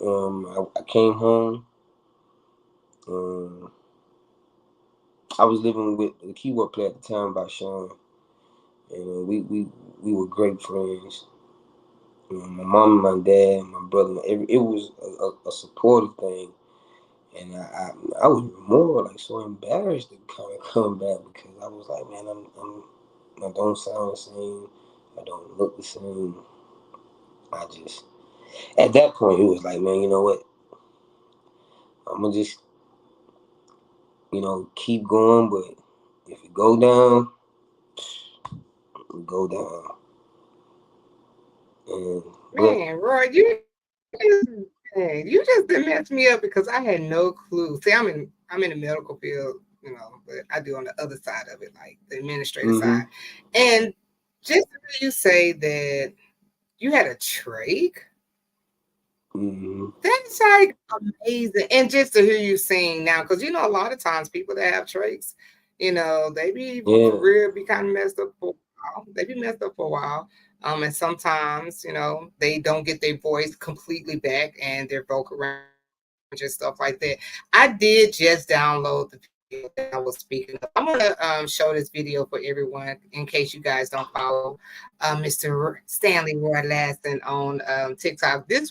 I came home. Um, I was living with the keyboard player at the time by Sean, and we were great friends. My mom, my dad, my brother. It was a supportive thing, and I was more like so embarrassed to kind of come back because I was like, man, I don't sound the same, I don't look the same. I just at that point it was like, man, you know what? I'm gonna just keep going, but if it go down, it go down. And but Man, Roy, just, you just didn't mess me up because I had no clue. See, I'm in the medical field, but I do on the other side of it, like the administrative mm-hmm. side. And just to hear you say that you had a trach, Mm-hmm. That's like amazing. And just to hear you sing now, because a lot of times people that have traits, they be for Yeah. real, be kind of messed up for a while. They be messed up for a while. And sometimes, they don't get their voice completely back and their vocal range and stuff like that. I did just download the video that I was speaking of. I'm gonna show this video for everyone in case you guys don't follow Mr. Stanley Roy Ladson on TikTok. This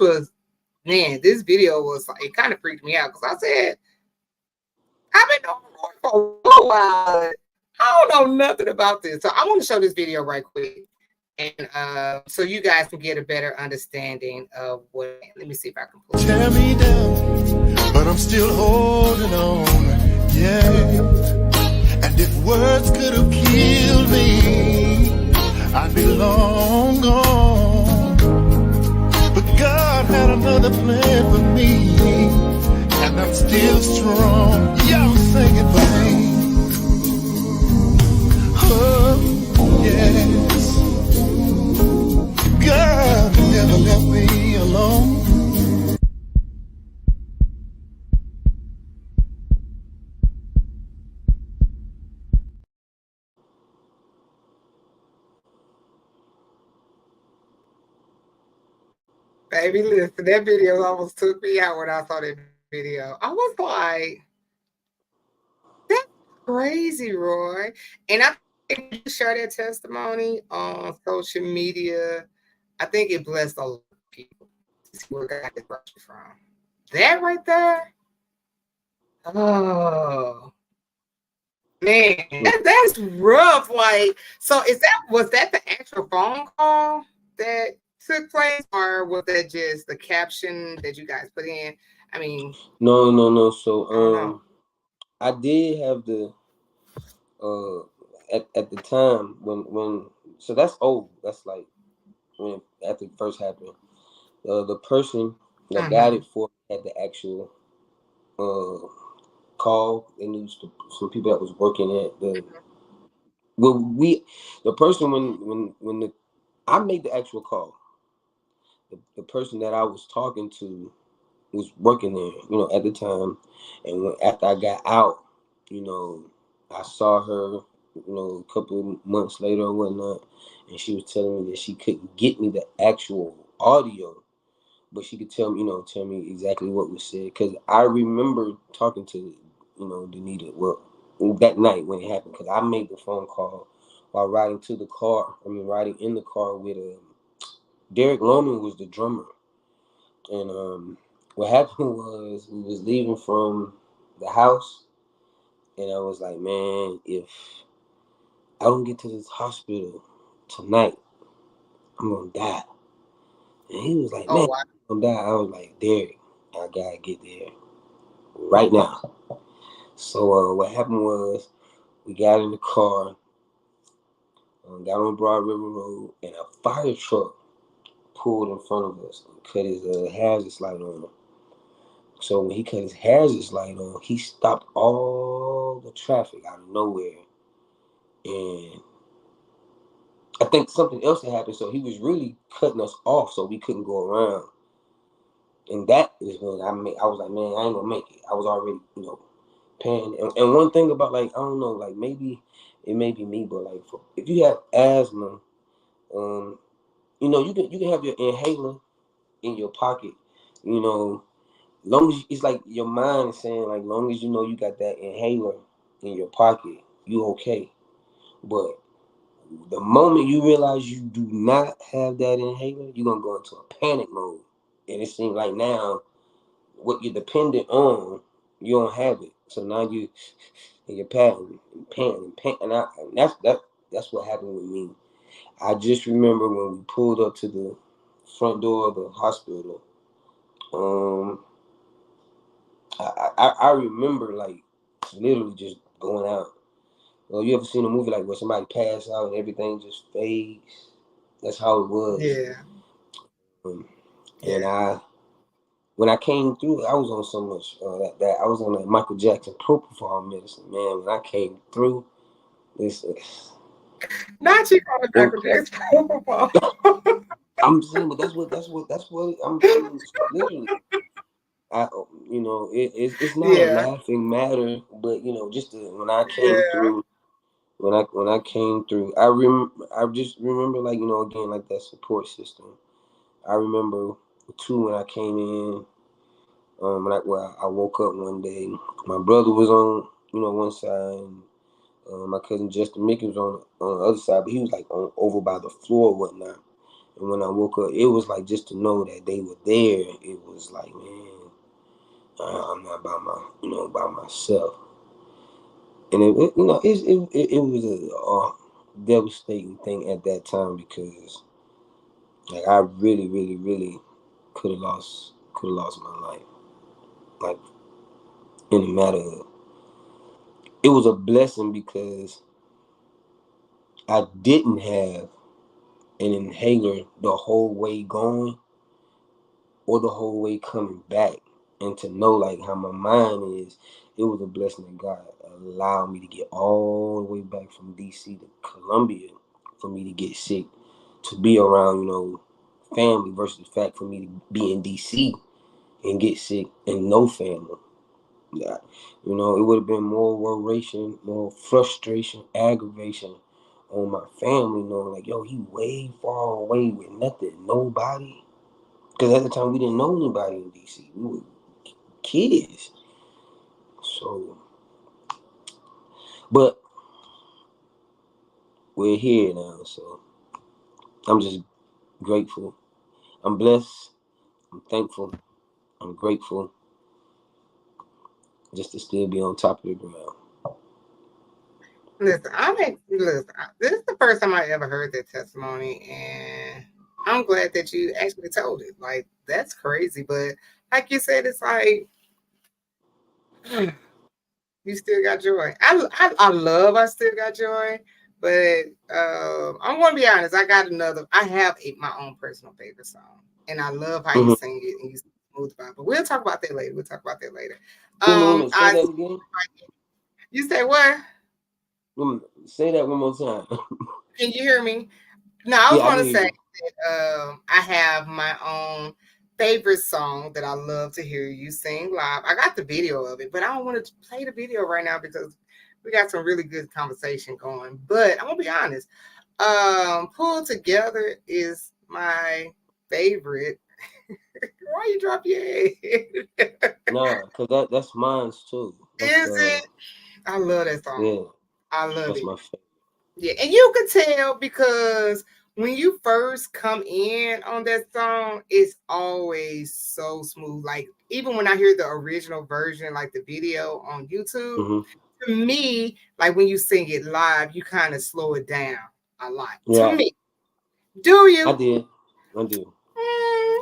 video was like, it kind of freaked me out because I said, I've been knowing Roy for a while. I don't know nothing about this. So I want to show this video right quick. And so you guys can get a better understanding of what. Let me see if I can pull it. Tear me down, but I'm still holding on. Yeah. And if words could have killed me, I'd be long gone. But God had another plan for me, and I'm still strong. Y'all singing for me. Oh, yes. God never left me alone. Baby, listen, that video almost took me out when I saw that video. I was like, that's crazy, Roy. And I think when you share that testimony on social media, I think it blessed a lot of people to see where God has brought you from. That right there, oh man, that's rough. Like, so was that the actual phone call that took place, or was that just the caption that you guys put in? I mean, No. So I don't know. I did have the uh at the time when so that's old. That's like when after it first happened. The person that got Mm-hmm. it for had the actual call. They knew some people that was working at the well we the person when the I made the actual call. The person that I was talking to was working there, at the time. And after I got out, you know, I saw her, a couple of months later or whatnot, and she was telling me that she couldn't get me the actual audio, but she could tell me exactly what was said. Because I remember talking to, Danita, well, that night when it happened, because I made the phone call while riding to the car. I mean, riding in the car with Derek Loman was the drummer. And what happened was we was leaving from the house, and I was like, man, if I don't get to this hospital tonight, I'm gonna die. And he was like, Oh man, wow. I'm gonna die. I was like, Derek, I gotta get there right now. So what happened was we got in the car, got on Broad River Road, and a fire truck pulled in front of us and cut his hazard light on. So when he cut his hazards light on, he stopped all the traffic out of nowhere. And I think something else had happened. So he was really cutting us off so we couldn't go around. And that is when I was like, man, I ain't gonna make it. I was already, paying. And one thing about, like, I don't know, like, maybe it may be me, but like if you have asthma, you can have your inhaler in your pocket, you know, long as it's like your mind is saying, like, long as you know you got that inhaler in your pocket, you okay. But the moment you realize you do not have that inhaler, you're gonna go into a panic mode. And it seems like now what you're dependent on, you don't have it. So now you're panting, and that's what happened with me. I just remember when we pulled up to the front door of the hospital. Um, I remember, like, literally just going out. Well, you ever seen a movie like where somebody pass out and everything just fades? That's how it was. Yeah. Um, and Yeah. when I came through, I was on so much that I was on that Michael Jackson propofol medicine, man. When I came through, this Not you calling it, Michael Jackson. I'm saying, but that's what I'm telling you. Literally, I, it's not a Yeah, laughing matter, but just when I came yeah, through, when I came through, I just remember like again like that support system. I remember too when I came in, I woke up one day, my brother was on one side, and my cousin Justin Mickey was on the other side, but he was like on over by the floor or whatnot. And when I woke up, it was like just to know that they were there. It was like, man, I'm not by by myself. And it was a devastating thing at that time because like I really, really, really could have lost my life. Like in a matter of, it was a blessing because I didn't have an inhaler the whole way going or the whole way coming back. And to know like how my mind is, it was a blessing that God allowed me to get all the way back from DC to Columbia for me to get sick, to be around, family versus the fact for me to be in DC and get sick and no family. Yeah. It would have been more worration, more frustration, aggravation on my family, knowing like, yo, he way far away with nothing, nobody. Because at the time we didn't know anybody in DC. We were kids. So, but we're here now. So I'm just grateful. I'm blessed. I'm thankful. I'm grateful just to still be on top of the ground. listen, this is the first time I ever heard that testimony, and I'm glad that you actually told it. Like, that's crazy, but like you said, it's like you still got joy. I still got joy, but I'm gonna be honest. I have my own personal favorite song, and I love how you Mm-hmm. sing it and you smooth about it. But we'll talk about that later. We'll talk about that later. Wait a minute. Say I that again. You say what? Say that one more time. Can you hear me? No, I was Yeah, I going can to hear say you. that I have my own favorite song that I love to hear you sing live. I got the video of it, but I don't want to play the video right now because we got some really good conversation going. But I'm gonna be honest. Pull Together is my favorite. Why you drop your head? Nah, cause that's mine's too. That's Is it? I love that song. yeah, I love that's it. my favorite. Yeah, and you could tell because when you first come in on that song, it's always so smooth. Like even when I hear the original version, like the video on YouTube, Mm-hmm. to me, like when you sing it live, you kind of slow it down a lot. To Yeah, me, do I you? did. I do.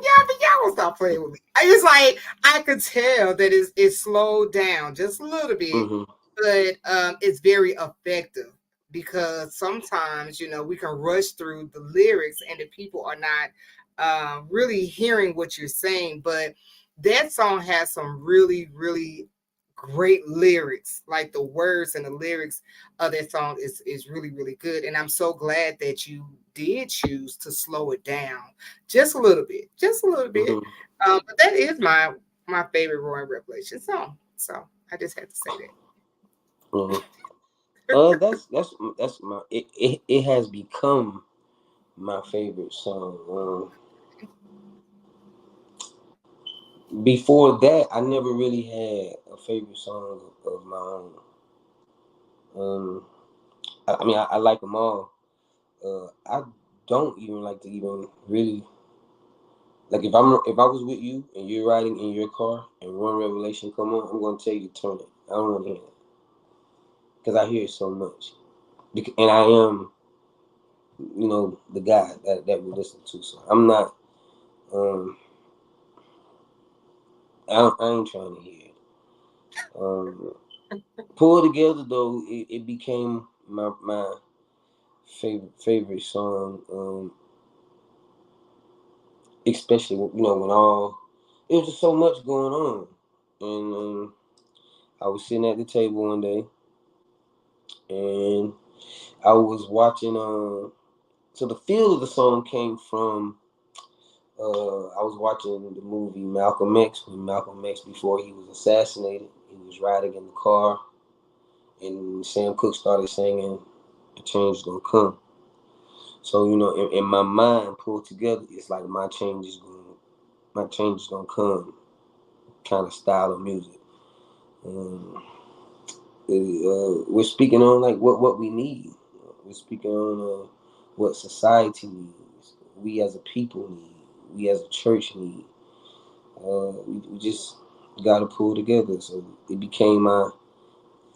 Yeah, but y'all will stop playing with me. It's like I could tell that it's slowed down just a little bit, Mm-hmm. but it's very effective because sometimes we can rush through the lyrics and the people are not really hearing what you're saying. But that song has some really, really great lyrics. Like the words and the lyrics of that song is really, really good. And I'm so glad that you did choose to slow it down just a little bit, just a little bit. Mm-hmm. But that is my favorite Roaring Revelation song. So I just had to say that. Mm-hmm. That's my it has become my favorite song. Before that, I never really had a favorite song of my own. Um, I mean, I like them all. I don't even like to even really like if I was with you and you're riding in your car and One Revelation come on, I'm gonna tell you to turn it. I don't want to hear it because I hear it so much. And I am, the guy that we listen to. So I'm not. Um, I ain't trying to hear it. Um, Pull Together though, it became my favorite song. Especially when all it was just so much going on, and I was sitting at the table one day, and I was watching. So the feel of the song came from. I was watching the movie Malcolm X when Malcolm X, before he was assassinated, he was riding in the car, and Sam Cooke started singing, "The change is gonna come." So in my mind, pulled together, it's like my change is gonna come, kind of style of music. Um, we're speaking on like what we need. We're speaking on what society needs. We as a people need. We as a church need. We just got to pull together. So it became my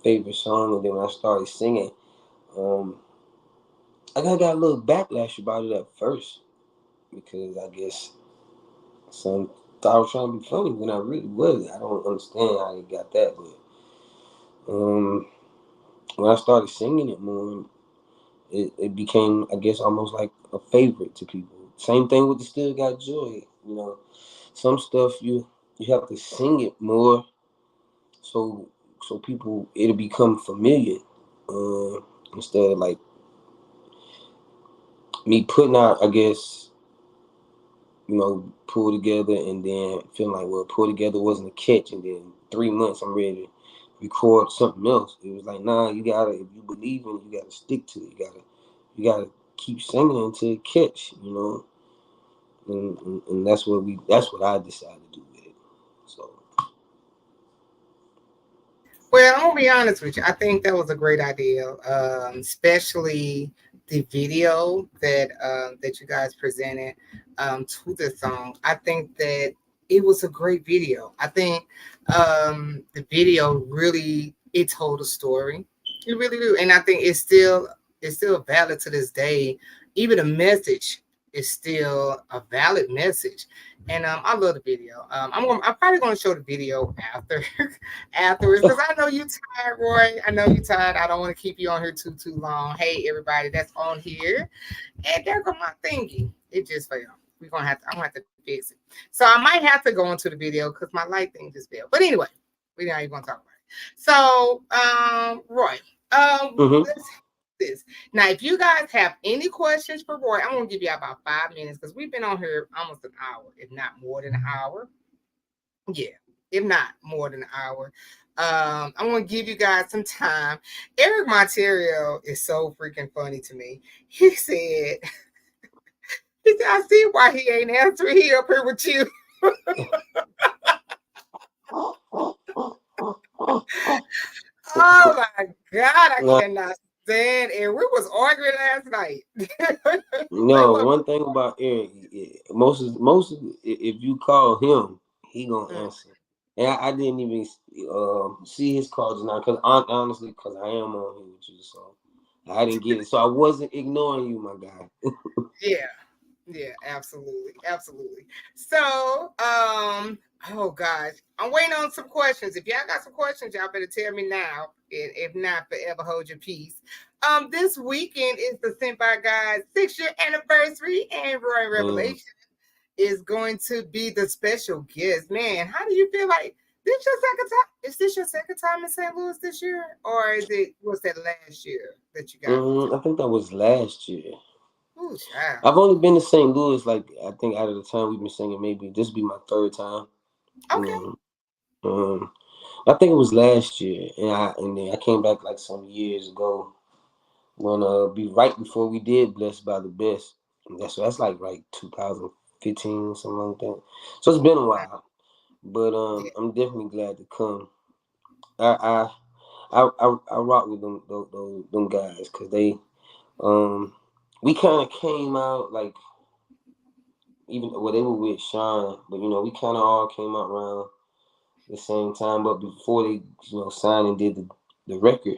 favorite song, and then when I started singing, um, I got a little backlash about it at first because I guess some thought I was trying to be funny when I really wasn't. I don't understand how they got that, but when I started singing it more, it became, I guess, almost like a favorite to people. Same thing with the Still Got Joy. Some stuff you have to sing it more so people, it'll become familiar. Instead of like me putting out, I guess, pull together and then feeling like, well, pull together wasn't a catch, and then 3 months I'm ready to record something else. It was like, nah, you gotta, if you believe in it, you gotta stick to it. You gotta keep singing until it catch, and that's what I decided to do with it. So Well, I'll be honest with you. I think that was a great idea, especially the video that you guys presented to the song. I think that it was a great video. I think the video really it told a story. It really do, and I think it's still valid to this day. Even the message is still a valid message, and I love the video. I'm probably going to show the video afterwards because I know you tired, Roy. I know you tired. I don't want to keep you on here too long. Hey, everybody that's on here, and there go my thingy. It just failed. I'm gonna have to fix it. So I might have to go into the video because my light thing just failed. But anyway, we're not even gonna talk about it. So, Roy, hmm let's this. Now, if you guys have any questions for Roy, I'm gonna give you about 5 minutes because we've been on here almost an hour, if not more than an hour. Yeah, if not more than an hour. I'm gonna give you guys some time. Eric Monterio is so freaking funny to me. He said, I see why he ain't answering. He up here with you. Oh my God, I Now, cannot stand it. We was arguing last night. Say no, what? one thing about Eric, if you call him, he gonna Mm, answer. And I didn't even see his call just now because honestly, because I am on here with you, so I didn't get it. So I wasn't ignoring you, my guy. yeah. Yeah, absolutely, absolutely. So, oh gosh, I'm waiting on some questions. If y'all got some questions, y'all better tell me now. And if not, forever hold your peace. This weekend is the Sent by God 6 year anniversary, and Roy Mm. Revelation is going to be the special guest. Man, how do you feel like this your second time? Is this your second time in St. Louis this year, or was that last year that you guys went to? I think that was last year. Oh, child. I've only been to St. Louis, like, I think out of the time we've been singing, maybe this be my third time. Okay. Um, um, I think it was last year, and then I came back like some years ago when be right before we did Blessed by the Best. That's like right 2015, something like that. So it's been a while, but Yeah. I'm definitely glad to come. I I rock with them guys because um we kind of came out like, even well, they were with Sean, but we kind of all came out around the same time. But before they signed and did the record,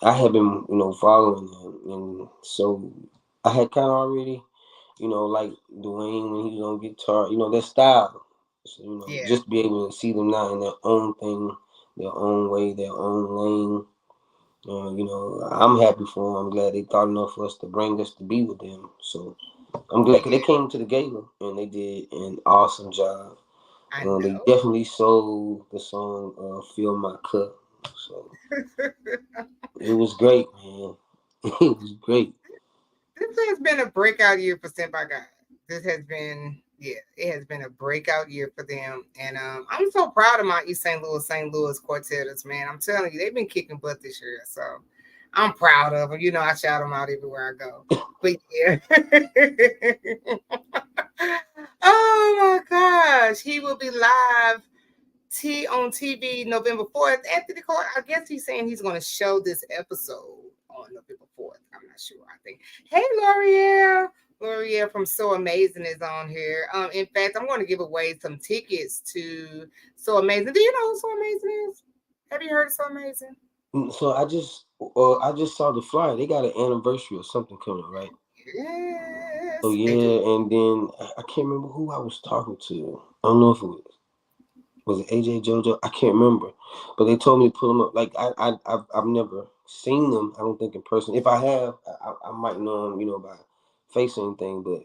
I had been following them, and so I had kind of already like Dwayne when he was on guitar, their style. So Yeah. just be able to see them now in their own thing, their own way, their own lane. I'm happy for them. I'm glad they thought enough for us to bring us to be with them. So I'm glad because they Yeah. came to the gala and they did an awesome job. I They know. definitely sold the song "Fill My Cup." So it was great, man. It was great. This has been a breakout year for Sent by God. This has been, yeah, it has been a breakout year for them, and I'm so proud of my East St. Louis Quartetters, man. I'm telling you, they've been kicking butt this year, so I'm proud of them. You know, I shout them out everywhere I go. But yeah. Oh my gosh, he will be live on TV November 4th. Anthony Cole, I guess he's saying he's going to show this episode on November 4th. I'm not sure. I think. Hey, L'Oreal. L'Oreal from So Amazing is on here. In fact, I'm going to give away some tickets to So Amazing. Do you know who So Amazing is? Have you heard of So Amazing? So I just saw the flyer. They got an anniversary or something coming, right? Oh Yes, they yeah, do. and then I can't remember who I was talking to. I don't know if it was it AJ JoJo. I can't remember, but they told me to pull them up. Like I've never seen them. I don't think in person. If I have, I might know them, by face or anything. But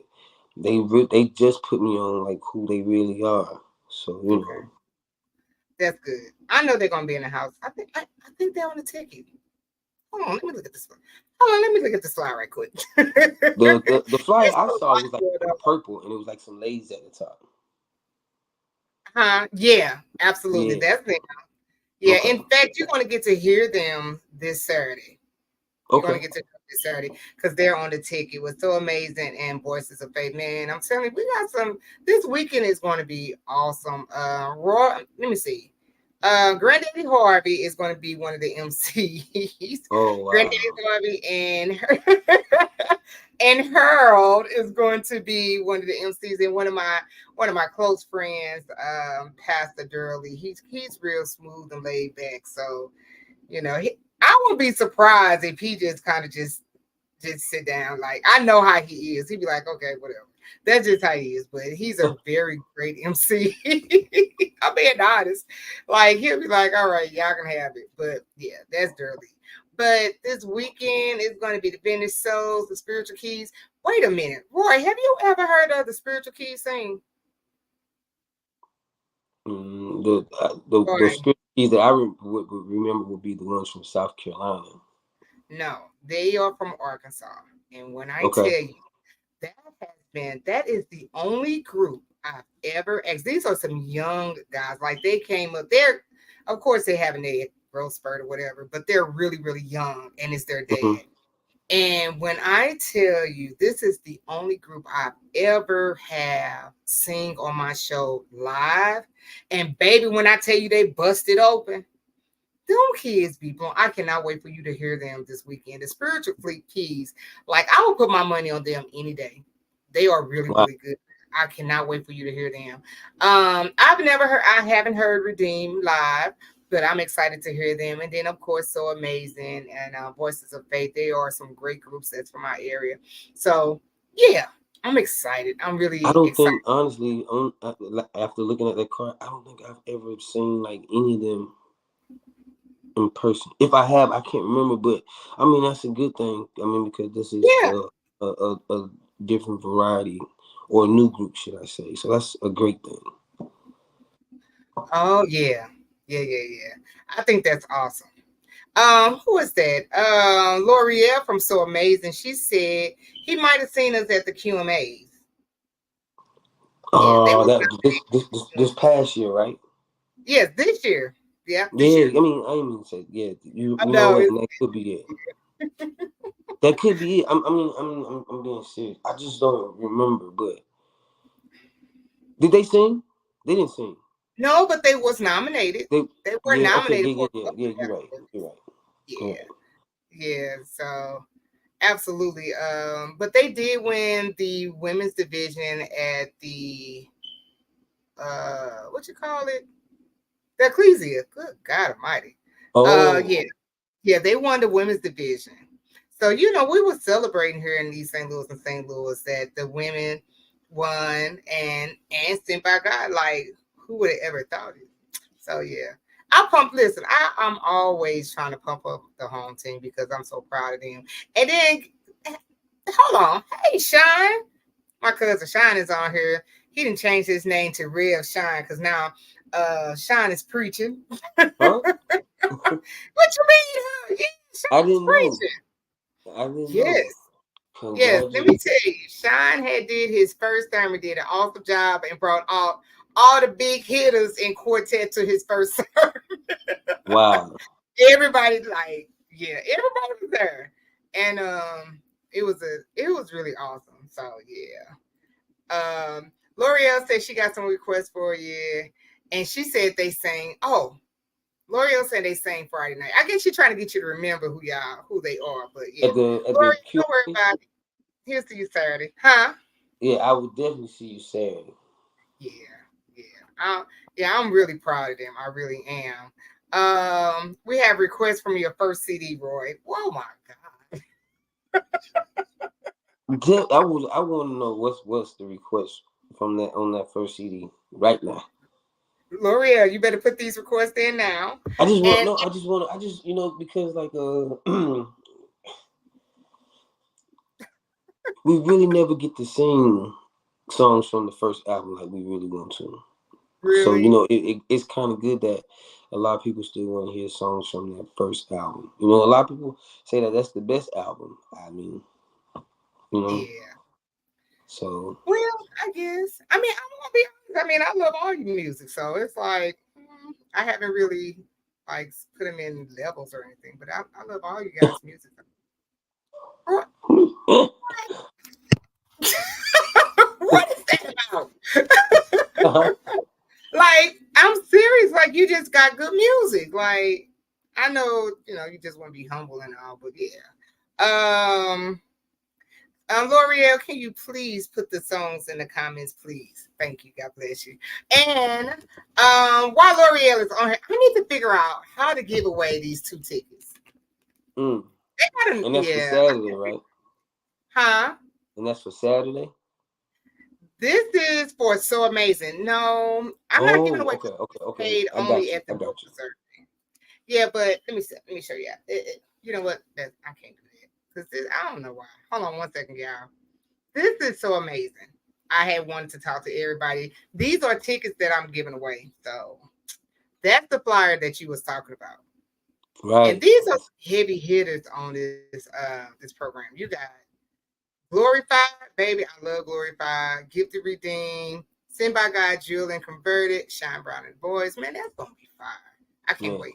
they just put me on like who they really are. So Okay, that's good. I know they're going to be in the house. I think they're on the ticket. Hold on, let me look at this one. Hold on, let me look at the slide right quick. the flyer It's I a saw lot was like going on. purple, and it was like some ladies at the top. Huh? Yeah, absolutely. Yeah. That's it. Yeah, Okay. in fact, you're going to get to hear them this Saturday. You're going Okay. to get to hear them this Saturday because they're on the ticket. It was So Amazing and Voices of Faith. Man, I'm telling you, we got some. This weekend is going to be awesome. Roy, let me see. Granddaddy Harvey is going to be one of the MCs. Oh Granddaddy wow. Harvey and Harold is going to be one of the MCs, and one of my close friends, Pastor Durley. He's real smooth and laid back. So I would be surprised if he just kind of just sit down. Like I know how he is. He'd be like, okay, whatever. That's just how he is. But he's a very great MC. I'm being honest. Like he'll be like, all right, y'all can have it. But yeah, that's dirty. But this weekend is going to be the Vintage Souls, the Spiritual Keys. Wait a minute, Roy, have you ever heard of the Spiritual Keys sing? The Roy, script keys that would remember would be the ones from South Carolina. no, they are from Arkansas. And when I Okay. tell you, that is the only group I've ever asked. These are some young guys. Like they came up, of course they haven't a growth spurt or whatever, but they're really, really young and it's their Hmm. dad. And when I tell you, this is the only group I've ever have sing on my show live. And baby, when I tell you they busted open, them kids be blown. I cannot wait for you to hear them this weekend. The Spiritual Fleet Keys, like I will put my money on them any day. They are really, Wow. really good. I cannot wait for you to hear them. I haven't heard Redeem live, but I'm excited to hear them. And then, of course, So Amazing and Voices of Faith. They are some great groups that's from my area. So, yeah, I'm excited. I'm I really don't excited. think honestly, after looking at that card, I don't think I've ever seen like any of them in person. If I have, I can't remember. But I mean, that's a good thing. I mean, because this is Yeah. a different variety or a new group, should I say? So that's a great thing. Oh, yeah. Yeah, yeah, yeah. I think that's awesome. Who is that? L'Oreal from So Amazing. She said he might have seen us at the QMAs. Yeah, they was That this past year, right? yes, this year. Yeah, this Yeah, year. I mean, I didn't mean to say, yeah. You know No, what? it's And that could be it. That could be it. I'm being serious. I just don't remember. But did they sing? They didn't sing. no, but they was nominated. They, They were yeah, okay, nominated yeah, for yeah, yeah, a yeah. couple You're right. categories. You're right. You're Yeah, right. yeah. So absolutely. But they did win the women's division at the what you call it? The Ecclesia. Good God Almighty. Yeah, Oh, yeah, they won the women's division. So, we were celebrating here in East St. Louis and St. Louis that the women won and sent by God. Like, who would have ever thought it? So yeah. Listen, I'm always trying to pump up the home team because I'm so proud of them. And then hold on. Hey Shine. My cousin Shine is on here. He didn't change his name to Rev Shine because now Shine is preaching. huh? What you mean? Huh? Yeah, I Shine is didn't know. preaching. I didn't know. Yes. Yes, let me Congratulations. tell you, Sean had did his first time and did an awesome job and brought all the big hitters in quartet to his first serve. Wow. Everybody like, yeah, everybody was there. And it was really awesome. So yeah. L'Oreal said she got some requests for you. And she said they sang, oh, L'Oreal said they sang Friday night. I guess she's trying to get you to remember who they are, but yeah. At the L'Oreal, Q. don't worry about it. Here's to you Saturday. Huh? Yeah, I would definitely see you Saturday. Yeah, yeah. Yeah, I'm really proud of them. I really am. We have requests from your first CD, Roy. Oh my God. I want to know what's the request from that on that first CD right now. L'Oreal, you better put these requests in now. I just want And no. I just because like we really never get to sing songs from the first album like we really want to. So really, it's kind of good that a lot of people still want to hear songs from that first album. A lot of people say that that's the best album. I mean, you know, yeah. so Well, I guess. I mean, I'm gonna be honest. I mean, I love all your music, so it's like I haven't really like put them in levels or anything, but I love all you guys' music. What, what is that about? uh-huh. Like, I'm serious. Like, you just got good music. Like, I know, you just want to be humble and all, but yeah. L'Oreal, can you please put the songs in the comments, please? Thank you. God bless you. And while L'Oreal is on here, I need to figure out how to give away these 2 tickets. Mm. And that's for Yeah. Saturday, right? Huh? And that's for Saturday. This is for So Amazing. No, I'm not giving Oh, away okay, okay, okay. paid I got only you. at I the got book you. reserve. Yeah, but let me show you. You know what? I can't do that because I don't know why. Hold on 1 second, y'all. This is so amazing. I had wanted to talk to everybody. These are tickets that I'm giving away. So that's the flyer that you was talking about. And Right. these are heavy hitters on this program. You got Glorified, baby. I love Glorified. Gifted Redeemed, Sent by God, Jewel and Converted, Shine Brown and Boys. Man, that's gonna be fire. I can't Yeah. wait.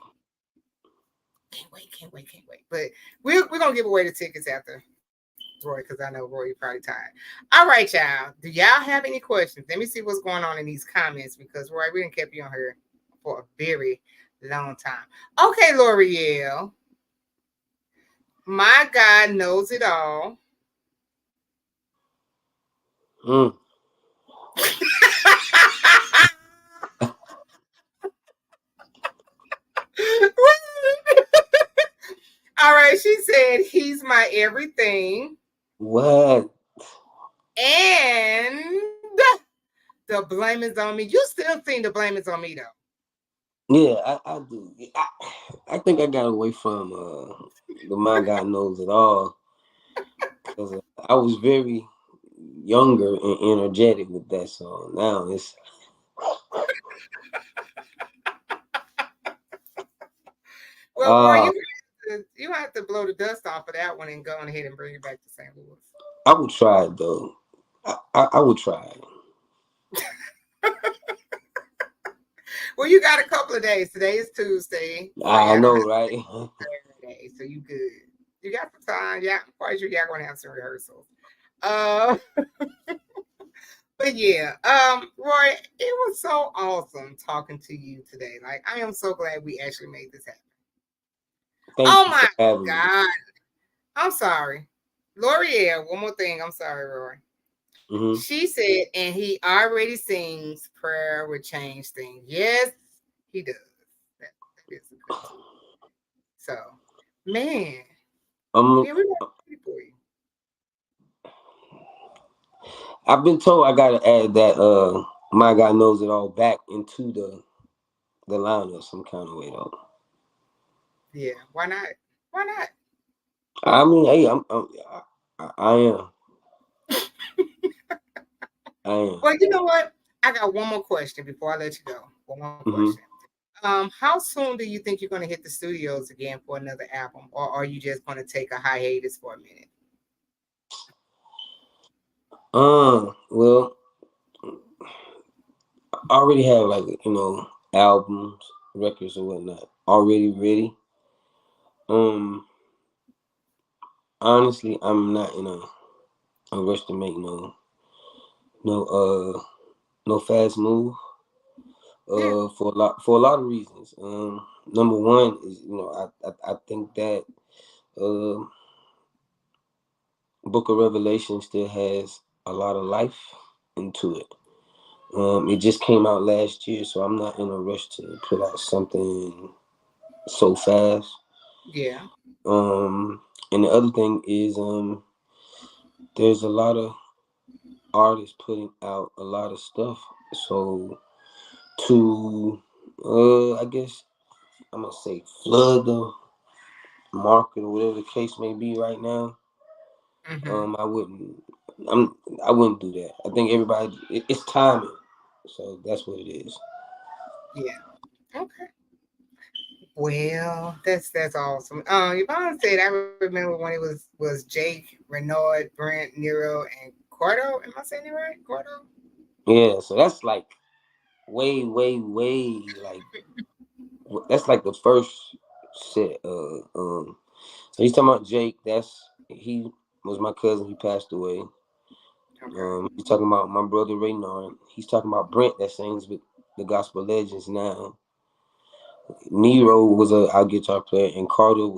Can't wait. But we're gonna give away the tickets after Roy, because I know Roy probably tired. All right, y'all. Do y'all have any questions? Let me see what's going on in these comments because Roy, we didn't keep you on here for a very long time. Okay, L'Oreal. My God knows it all. Mm. All right, she said he's my everything. What? And the blame is on me. You still think the blame is on me though. Yeah, I do. I think I got away from the My God Knows It All because I was very younger and energetic with that song. Now it's Well, Roy, uh you have to blow the dust off of that one and go on ahead and bring it back to St. Louis. I would try it though. I would try it. Well, you got a couple of days. Today is Tuesday, so I y'all gonna know, have right? Saturday, so you good. You got some time. Yeah, I'm quite sure y'all gonna have some rehearsals. Uh, but yeah, Roy, it was so awesome talking to you today. Like, I am so glad we actually made this happen. Thank Oh you my for having me. God, I'm sorry, L'Oreal. One more thing. I'm sorry, Roy. Hmm. She said, and he already sings prayer would change things. Yes, he does. That is a good too. So, man, I'm. yeah, we got ready for you. I've been told I gotta add that My God Knows It All back into the lineup some kind of way though. Yeah, why not? Why not? I mean, hey, I am. I am. Well, you know what? I got one more question before I let you go. One more Hmm. question. How soon do you think you're going to hit the studios again for another album, or are you just going to take a hiatus for a minute? Well, I already have like albums, records, or whatnot already ready. Um, Honestly, I'm not in a rush to make no no fast move. Yeah, For a lot of reasons. Number one is I think that uh Book of Revelation still has a lot of life into it. It just came out last year, so I'm not in a rush to put out something so fast. yeah, Um, and the other thing is, there's a lot of artists putting out a lot of stuff. So to, I guess I'm gonna say flood the market or whatever the case may be right now. mm-hmm. I wouldn't. I wouldn't do that. I think everybody. It's timing. So that's what it is. Yeah. Okay. Well, that's awesome. Yvonne said I remember when it was Jake, Renaud, Brent, Nero, and Gordo. Am I saying it right? Gordo? Yeah. So that's like way, way, way like that's like the first set. So he's talking about Jake. He was my cousin. He passed away. Okay. He's talking about my brother Raynard. He's talking about Brent that sings with the gospel legends now. Nero was our guitar player, and Carter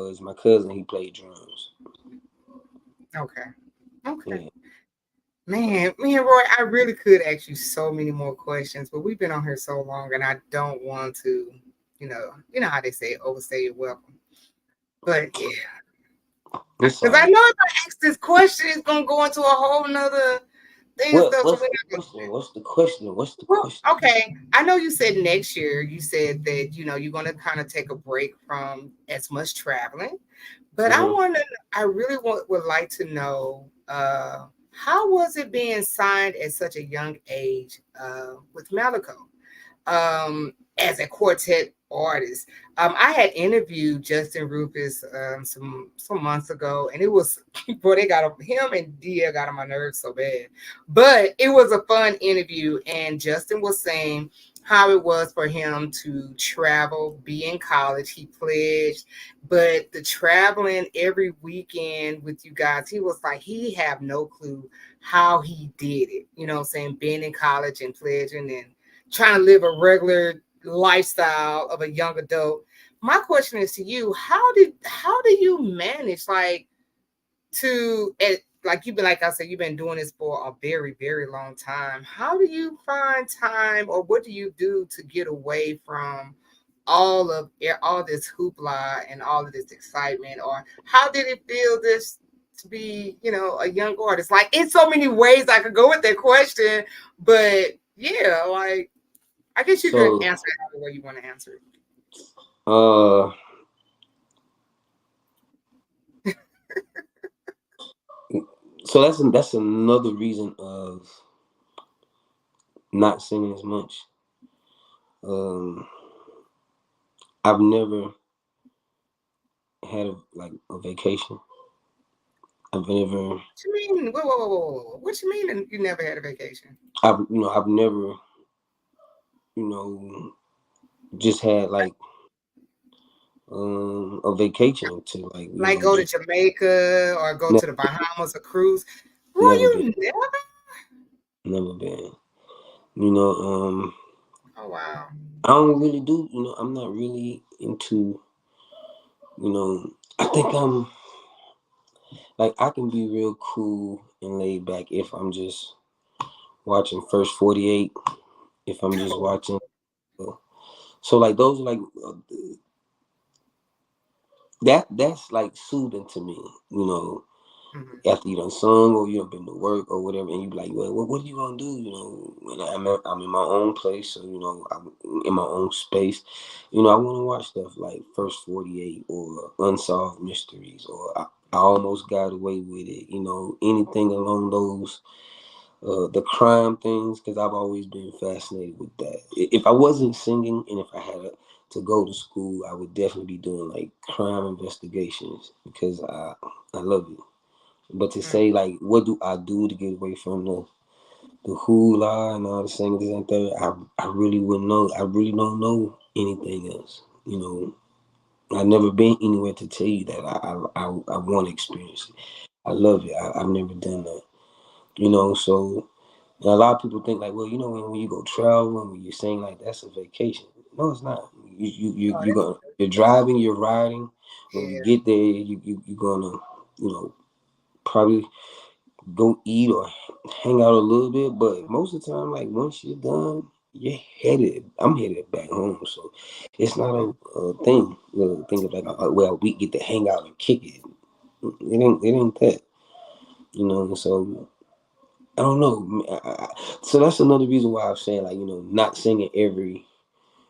is my cousin. He played drums. Okay. Okay. Yeah. Man, me and Roy, I really could ask you so many more questions, but we've been on here so long, and I don't want to, you know how they say overstay your welcome. But yeah, It's because all I right. know if I ask this question, it's gonna go into a whole nother thing and stuff. So What's we're the not gonna do question? that. What's the question? What's the Well, question? okay. I know you said next year. You said that you're gonna kind of take a break from as much traveling. But I Mm-hmm. want to, I really would like to know how was it being signed at such a young age with Malico? As a quartet artist. I had interviewed Justin Rufus some months ago, and it was boy, they got him and Dia got on my nerves so bad. But it was a fun interview, and Justin was saying how it was for him to travel, be in college. He pledged, but the traveling every weekend with you guys, he was like he have no clue how he did it. You know what I'm saying? Being in college and pledging and trying to live a regular lifestyle of a young adult. My question is to you: how do you manage like you've been like I said you've been doing this for a very long time? How do you find time, or what do you do to get away from all this hoopla and all of this excitement? Or how did it feel this to be a young artist? Like in so many ways I could go with that question, but yeah, like I guess you could So answer it however way you want to answer it. uh so that's another reason of not singing as much. Um I've never had a vacation. I've never What you mean? Whoa. What you mean you never had a vacation? I've never, you know, just had a vacation to Like go to just Jamaica or go to never the Bahamas, a cruise? Boy, never been you never? never been. You know, Oh wow. I don't really do, I'm not really into, I think I'm like I can be real cool and laid back if I'm just watching First 48, if I'm just watching so like those are that's like soothing to me, Mhm. after you done sung or you done been to work or whatever, and you be like, well, what are you gonna do? When I'm in my own place, so I'm in my own space. I want to watch stuff like First 48 or Unsolved Mysteries or I Almost Got Away with It. Anything along those the crime things, because I've always been fascinated with that. If I wasn't singing and if I had to go to school, I would definitely be doing like crime investigations because I love it. But to Mm. say like, what do I do to get away from the hula and all the singing this and that, I really wouldn't know. I really don't know anything else. I've never been anywhere to tell you that I want to experience it. I love it. I've never done that. So and a lot of people think like, well, when you go travel and when you sing, like that's a vacation. No, it's not. Oh, You're driving, you're riding. When you yeah. get there, you're gonna probably go eat or hang out a little bit. But most of the time, like once you're done, you're headed. I'm headed back home. So it's not a thing. Think of like, well, we get to hang out and kick it. It ain't that. So I don't know. So that's another reason why I'm saying like not singing every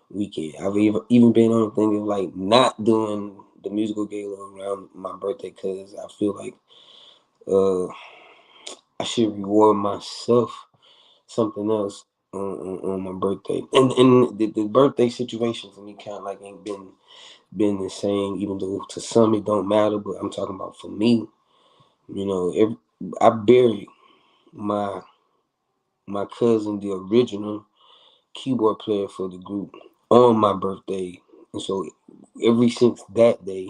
weekend. I've even been on the thing of like not doing the musical gala around my birthday because I feel like uh I should reward myself something else on my birthday. And the birthday situation for me kind of like ain't been the same. Even though to some it don't matter, but I'm talking about for me. I buried my my cousin, the original keyboard player for the group, on my birthday. And so ever since that day,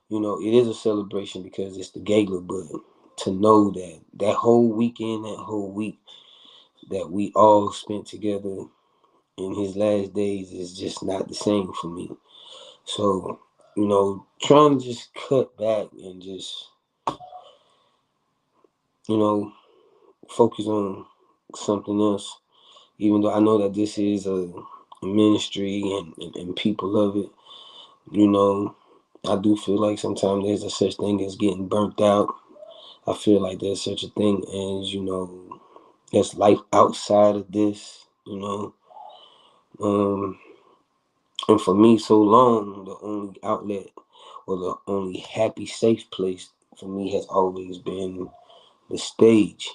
it is a celebration because it's the gala, but to know that that whole weekend, that whole week that we all spent together in his last days is just not the same for me. So, trying to just cut back and just, you know, focus on something else, even though I know that this is a ministry and people love it. You know, I do feel like sometimes there's a such thing as getting burnt out. I feel like there's such a thing as, there's life outside of this, Um, and for me, so long, the only outlet or the only happy, safe place for me has always been the stage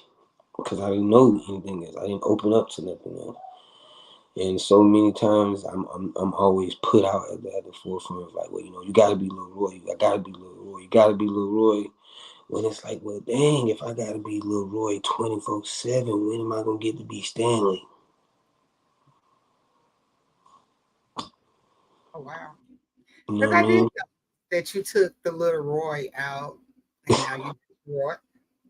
because I didn't know anything else. I didn't open up to nothing else. And so many times I'm always put out at the forefront of like, well, you gotta be Lil Roy, you gotta be Lil Roy, you gotta be Lil Roy. When it's like, well, dang, if I gotta be Lil Roy 24/7, when am I gonna get to be Stanley? Oh, wow. You know Because what I I did mean? know that you took the little Roy out and now you Roy.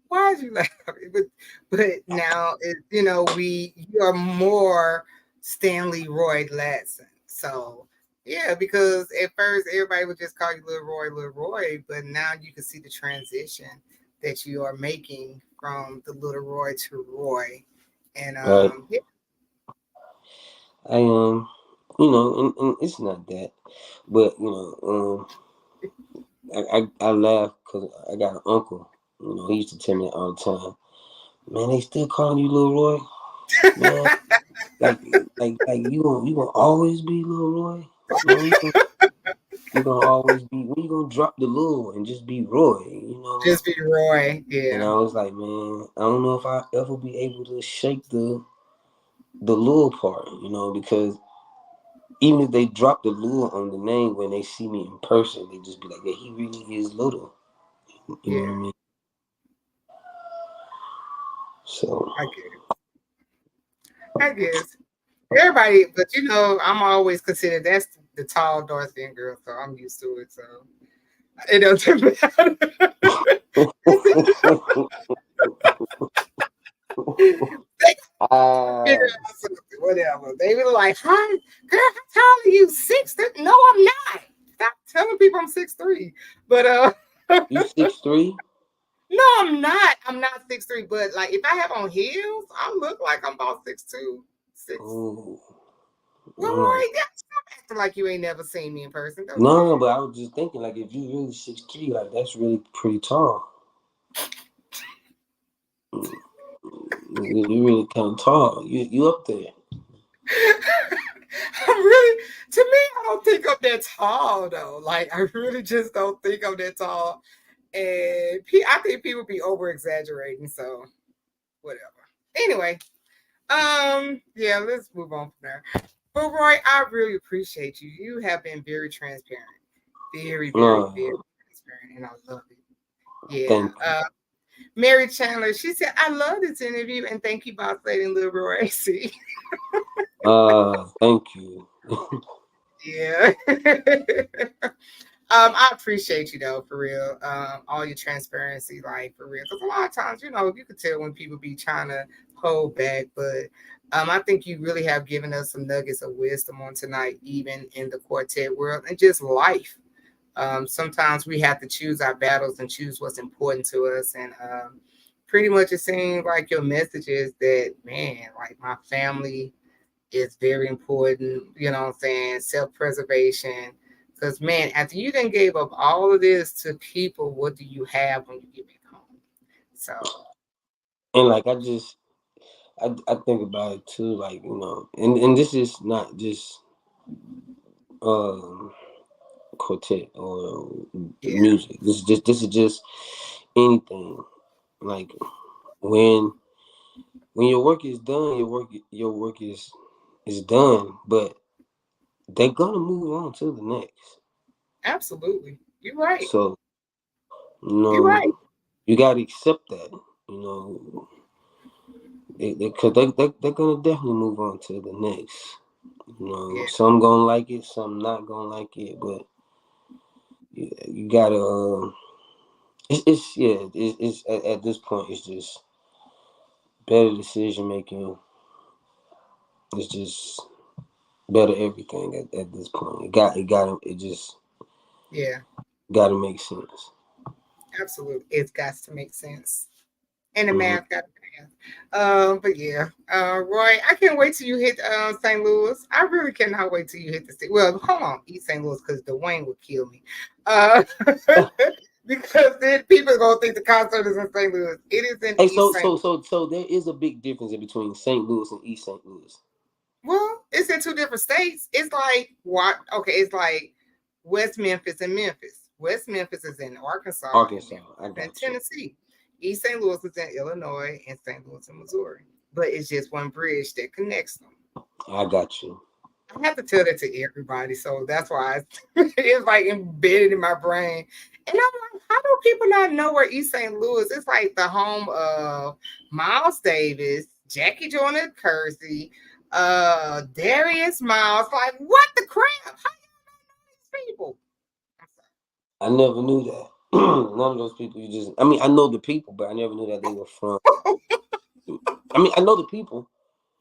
Why is you laughing? But now you are more Stanley Roy Ladson. So yeah, because at first everybody would just call you Little Roy, but now you can see the transition that you are making from the Little Roy to Roy. And Right. yeah, I and it's not that, but I laugh because I got an uncle. He used to tell me all the time, man, they still calling you Lil Roy, man. Like, you gonna always be Lil Roy, man. You gonna always be. When you gonna drop the Lil and just be Roy? just be Roy. And Yeah, I was like, man, I don't know if I ever be able to shake the Lil part, because even if they drop the lure on the name when they see me in person, they just be like, yeah, he really is little. You know yeah. what I mean? So, I get it. I guess. Everybody, but I'm always considered that's the tall, dark skinned girl, so I'm used to it. So it doesn't matter. They figure ah, out something, whatever. They were like, "Hi, girl, how tall are you? 6'3"?" No, I'm not. Stop telling people I'm 6'3". But you 6'3"? no, I'm not. I'm not 6'3". But like, if I have on heels, I look like I'm about 6'2", 6. Oh, Well, mm. right, stop acting like you ain't never seen me in person. Don't do No, that. but I was just thinking, like, if you really 6'3", like, that's really pretty tall. Mm, you really kind of tall. You up there. I'm really, to me, I don't think I'm that tall though. Like, I really just don't think I'm that tall. And I think people be over exaggerating. So, whatever. Anyway, yeah, let's move on from there. But Roy, I really appreciate you. You have been very transparent, very, very, very No, transparent, and I love it. Yeah. thank you. Mary Chandler, she said, I love this interview and thank you, Boss Lady and Little Royce. Thank you. Yeah. I appreciate you though, for real. All your transparency, like for real. Because a lot of times, you could tell when people be trying to hold back, but I think you really have given us some nuggets of wisdom on tonight, even in the quartet world and just life. Sometimes we have to choose our battles and choose what's important to us. And pretty much it seems like your message is that, man, like my family is very important, you know what I'm saying? Self-preservation. Because man, after you then gave up all of this to people, what do you have when you get back home? So And like I think about it too, like, and this is not just um quartet or yeah, music. This is just anything. Like when when your work is done, your work is done, but they're gonna move on to the next. absolutely. You're right. So, you You're right. know, you gotta accept that. You know, cause they're gonna definitely move on to the next. Yeah, Some gonna like it, some not gonna like it, but you gotta. It's yeah. It's at this point, it's just better decision making. It's just better everything at this point. It just yeah, gotta make sense. absolutely. It's got to make sense. And the Hmm. math got to pass. But yeah, Roy, I can't wait till you hit St. Louis. I really cannot wait till you hit the city. Well, hold on, East St. Louis, because Dwayne would kill me. Uh, because then people are gonna think the concert is in St. Louis. It is in Hey, East so St. so so so there is a big difference in between St. Louis and East St. Louis, Well, it's in two different states. It's like what? Okay, it's like West Memphis and Memphis. West Memphis is in Arkansas and Arkansas. Memphis I is in got you. Tennessee. East St. Louis is in Illinois and St. Louis in Missouri. But it's just one bridge that connects them. I got you. I have to tell that to everybody, so that's why it's like embedded in my brain. And I'm like, how do people not know where East St. Louis? It's like the home of Miles Davis, Jackie Joyner Kersey, Darius Miles. Like, what the crap? How you know these people? I never knew that. None of those people. I mean, I know the people, but I never knew that they were from. I mean, I know the people,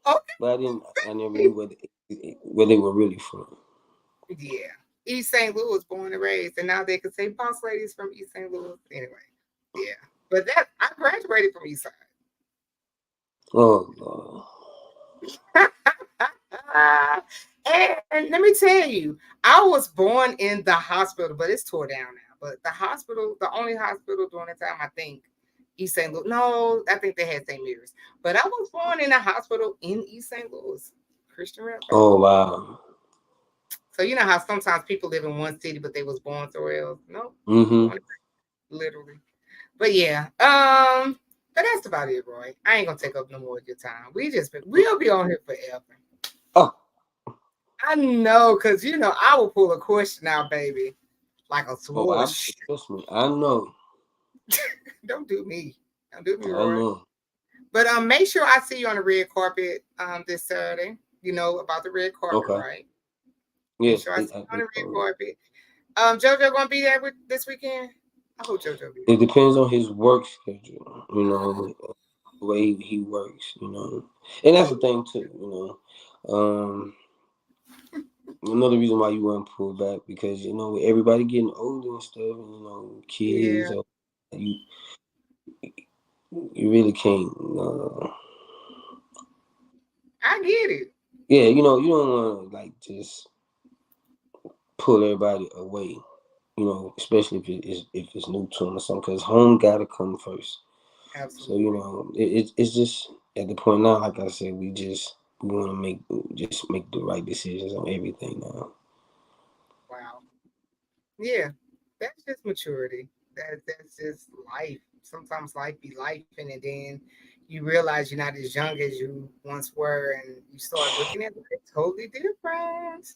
Okay. but I never knew where they were really from. Yeah. East St. Louis, born and raised, and now they could say boss ladies from East St. Louis. Anyway, yeah. But that I graduated from East Side. Oh, And let me tell you, I was born in the hospital, but it's tore down now. But the hospital, the only hospital during that time, I think, East St. Louis. No, I think they had St. Mary's. But I was born in a hospital in East St. Louis, Christian Rep. oh wow. So you know how sometimes people live in one city, but they was born somewhere else. No, Mm-hmm. born literally. But yeah, but that's about it, Roy. I ain't gonna take up no more of your time. We'll be on here forever. Oh, I know, cause I will pull a question out, baby, like a oh, swoosh. trust me. I know. Don't do me. Don't do me, I Roy. know. But make sure I see you on the red carpet this Saturday. You know about the red carpet, Okay. right? Make Yeah. sure I see you on the red carpet. JoJo gonna be there this weekend. I hope JoJo be It there. depends on his work schedule. The way he works. And that's the thing too. Another reason why you want to pull back because with everybody getting older and stuff, and, kids, Yeah, or you you really can't. I get it. Yeah, you don't want to like just pull everybody away. Especially if it's new to them or something, because home gotta come first. So Absolutely. it's just at the point now, like I said, we want to make the right decisions on everything now. Wow. Yeah, that's just maturity. That's just life. Sometimes life be life, and then you realize you're not as young as you once were, and you start looking at it totally different.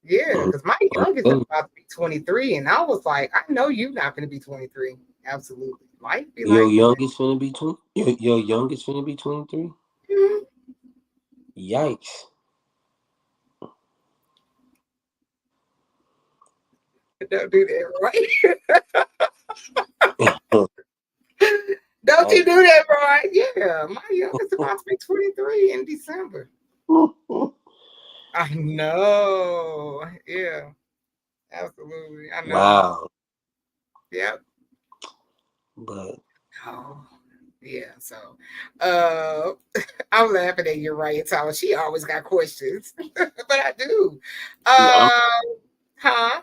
Yeah, Um, because my youngest is um, about to be 23, and I was like, I know you're not going to be 23. Absolutely. Life be Your life. youngest finna be 20. Your youngest finna be 23. Mhm. Yikes! Don't do that, right? Don't you Yikes. do that, Roy? Yeah, my youngest about to be 23 in December. I know. Yeah, absolutely. I know. Wow. Yep. But Oh, yeah. So, uh, I'm laughing at you, right, Tyler. She always got questions, but I do. yeah, Huh?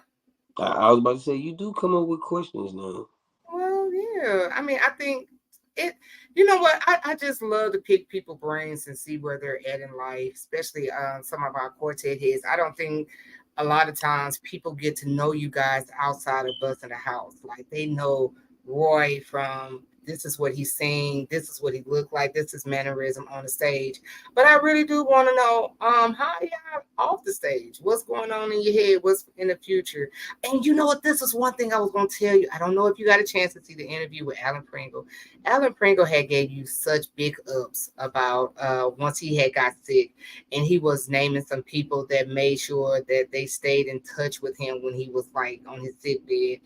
I was about to say you do come up with questions now. Well, yeah. I mean, I think it, you know what? I just love to pick people brains and see where they're at in life, especially some of our quartet heads. I don't think a lot of times people get to know you guys outside of us in the house. Like they know Roy from this is what he's saying, this is what he looked like, this is mannerism on the stage. But I really do want to know how y'all off the stage, what's going on in your head, what's in the future. And you know what? This is one thing I was going to tell you. I don't know if you got a chance to see the interview with Alan Pringle. Alan Pringle had gave you such big ups about once he had got sick, and he was naming some people that made sure that they stayed in touch with him when he was like on his sick bed.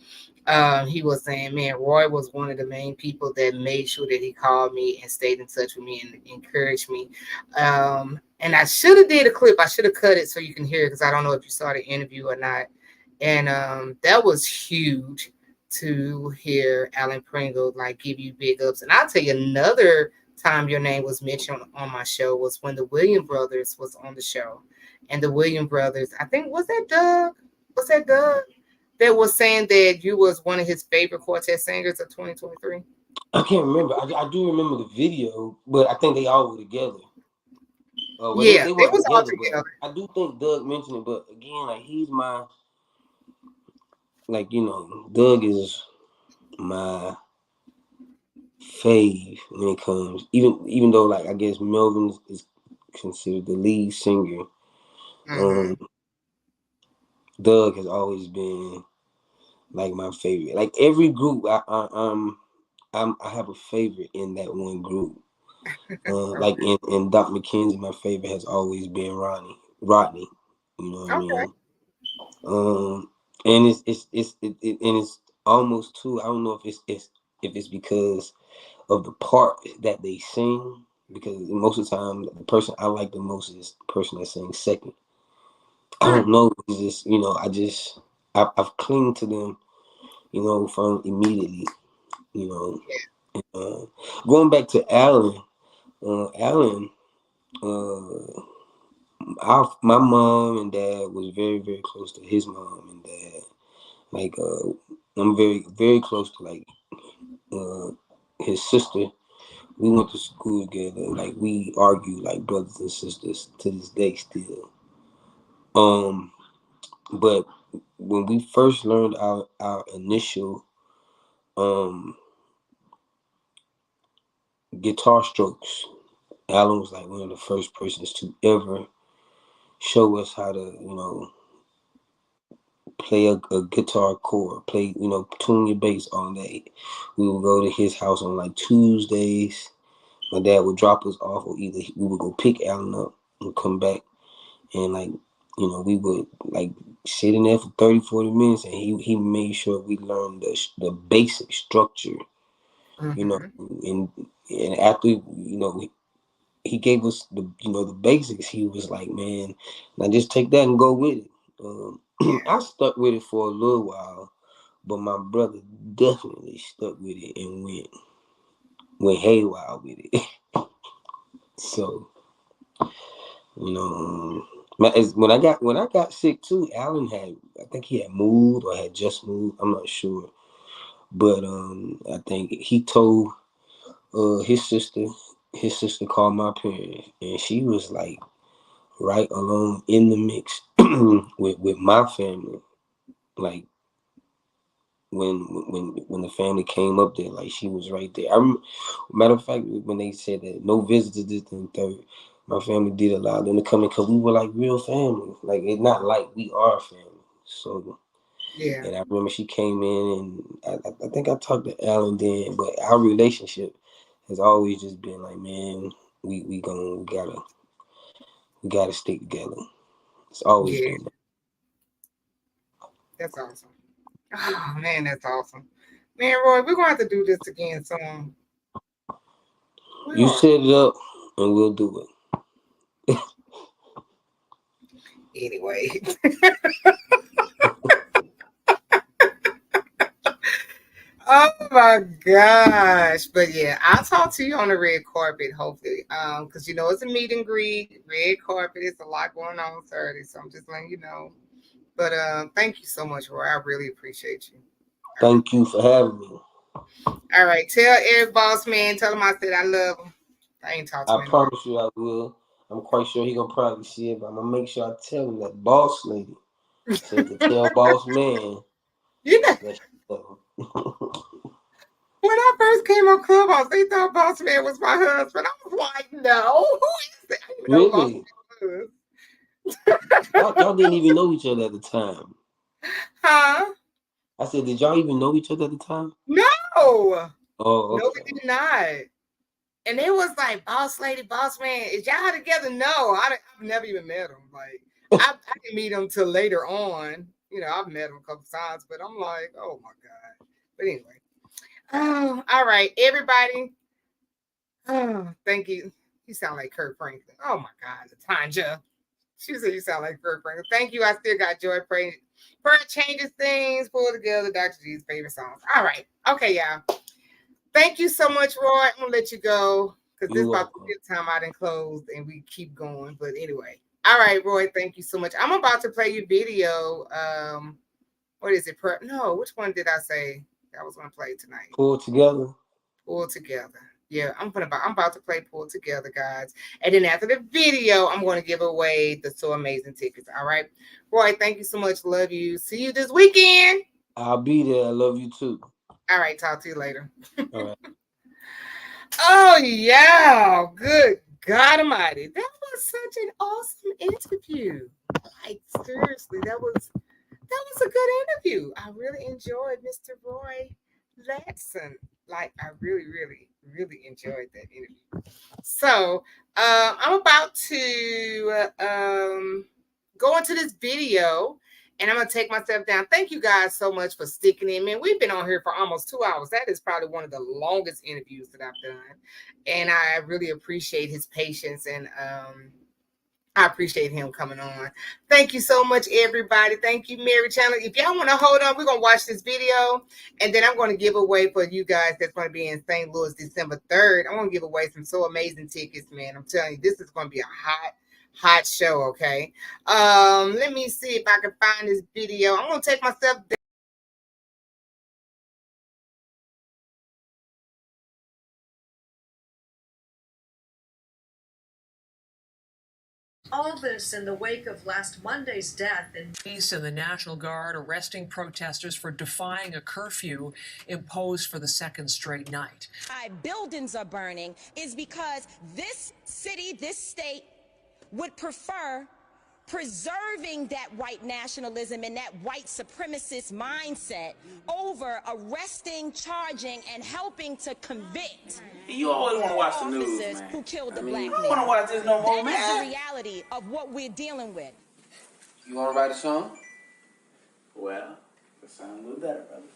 He was saying, man, Roy was one of the main people that made sure that he called me and stayed in touch with me and encouraged me. And I should have did a clip. I should have cut it so you can hear it because I don't know if you saw the interview or not. And that was huge to hear Alan Pringle like give you big ups. And I'll tell you another time your name was mentioned on my show was when the William brothers was on the show. And the William brothers, I think was that Doug? Was that Doug? That was saying that you was one of his favorite quartet singers of 2023. I can't remember. I do remember the video, but I think they all were together. Well, Yeah, they they weren't was all together, but together. I do think Doug mentioned it. But again, like he's my Doug is my fave when it comes. Even though like I guess Melvin is considered the lead singer. Mm-hmm. Um, Doug has always been like my favorite. Like every group, I have a favorite in that one group. Like in Doc McKenzie, my favorite has always been Rodney. You know what I Okay. mean? And and it's almost too. I don't know if it's because of the part that they sing. Because most of the time, the person I like the most is the person that sings second. I Hmm. don't know. It's just I've clinged to them. From immediately. You know, uh, going back to Alan. Alan. Uh, my mom and dad was very very close to his mom and dad. Like I'm very very close to like uh his sister. We went to school together. Like we argue like brothers and sisters to this day still. Um, but when we first learned our initial um guitar strokes, Alan was like one of the first persons to ever show us how to play a guitar chord, play tune your bass all day. We would go to his house on like Tuesdays. My dad would drop us off, or either we would go pick Alan up and come back, and like we would like sit in there for 30, 40 minutes, and he made sure we learned the basic structure, you know, Mm-hmm. and after he gave us the basics. He was like, man, now just take that and go with it. I stuck with it for a little while, but my brother definitely stuck with it and went haywire with it. So when I got sick too, Alan had I think he had moved or had just moved. I'm not sure, but I think he told his sister. His sister called my parents, and she was like right along in the mix with my family. Like when the family came up there, like she was right there. Matter of fact, when they said that no visitors this and third, my family did allow them to come in because we were like real family. Like it's not like we are family. So Yeah. And I remember she came in, and I think I talked to Alan then, but our relationship has always just been like, man, we gotta stick together. It's always Yeah. been that. That's awesome. Oh man, that's awesome. Man, Roy, we're gonna have to do this again soon. We You are. set it up, and we'll do it. Anyway. Oh my gosh. But yeah, I'll talk to you on the red carpet, hopefully. Because you know it's a meet and greet, red carpet, it's a lot going on Saturday. So I'm just letting you know. But thank you so much, Roy. I really appreciate you. Thank you for having me. All right. Tell Eric Boss Man, tell him I said I love him. I ain't talked to I him in a while. promise you I will. I'm quite sure he gonna probably see it, but I'm gonna make sure I tell him that boss lady said to tell boss man You know, that she love him. when I first came on Clubhouse, they thought Boss Man was my husband. I was like, no, who is that? I didn't even know Boss Really? Man was. Y'all didn't even know each other at the time. Huh? I said, did y'all even know each other at the time? No. Oh, No, okay. we did not. And it was like, boss lady, boss man, is y'all together? No, I've never even met him. Like, I didn't meet him till later on. You know, I've met him a couple times, but I'm like, oh my God. But anyway. Oh, all right, everybody. Oh, thank you. You sound like Kurt Franklin. Oh my God, Tanja. She said you sound like Kurt Franklin. Thank you. I still got joy. Prayer changes things. Pull together. Dr. G's favorite songs. All right. Okay, y'all. Thank you so much, Roy. I'm gonna let you go because this You're is about welcome. the fifth time I didn't close and we keep going. But anyway. All right, Roy. Thank you so much. I'm about to play your video. What is it? No, which one did I say I was gonna play tonight? Pull together. Pull together. Yeah, I'm about to play Pull Together, guys. And then after the video, I'm going to give away the So Amazing tickets. All right. Roy, thank you so much. Love you. See you this weekend. I'll be there. I love you too. All right. Talk to you later. All right. Oh, yeah. Good God Almighty. That was such an awesome interview. Like, seriously, that was a good interview. I really enjoyed Mr. Roy Ladson. Like, I really, really, really enjoyed that interview. So, I'm about to go into this video and I'm going to take myself down. Thank you guys so much for sticking in. Man, we've been on here for almost 2 hours. That is probably one of the longest interviews that I've done. And I really appreciate his patience and I appreciate him coming on. Thank you so much, everybody. Thank you, Mary Chandler. If y'all want to hold on, we're going to watch this video. And then I'm going to give away for you guys that's going to be in St. Louis December 3rd. I'm going to give away some So Amazing tickets, man. I'm telling you, this is going to be a hot show, okay? Let me see if I can find this video. I'm going to take myself down. All this in the wake of last Monday's death in police and the National Guard arresting protesters for defying a curfew imposed for the second straight night. Why buildings are burning is because this city, this state would prefer preserving that white nationalism and that white supremacist mindset over arresting, charging, and helping to convict. You always want to watch the news, officers man. who killed the I mean, black you man. don't want to watch this no more, That is man. the reality of what we're dealing with. You want to write a song? Well, it sounds a little better, brother.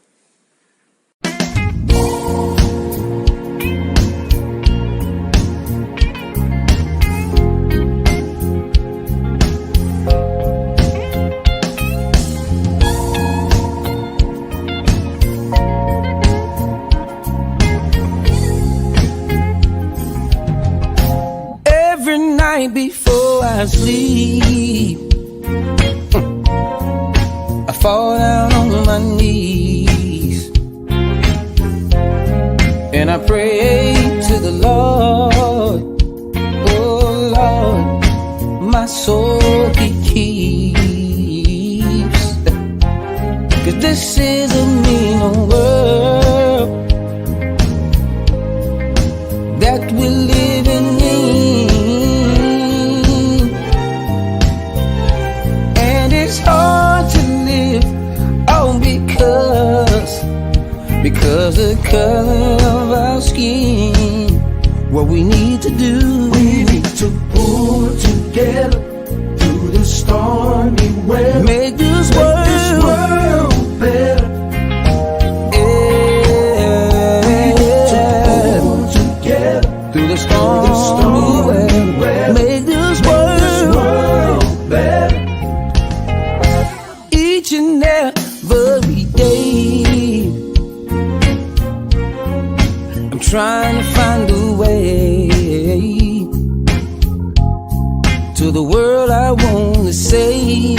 Every night before I sleep, I fall down on my knees and I pray to the Lord. Oh Lord, my soul He keeps, 'cause this is a mean world that we're living in, and it's hard to live on what we need to do. We need to pull together through the stormy weather. Make this world better. Yeah. We need to pull together Through the stormy weather. Make this world better. Each and every day, I'm trying to find a way to the world I want to say.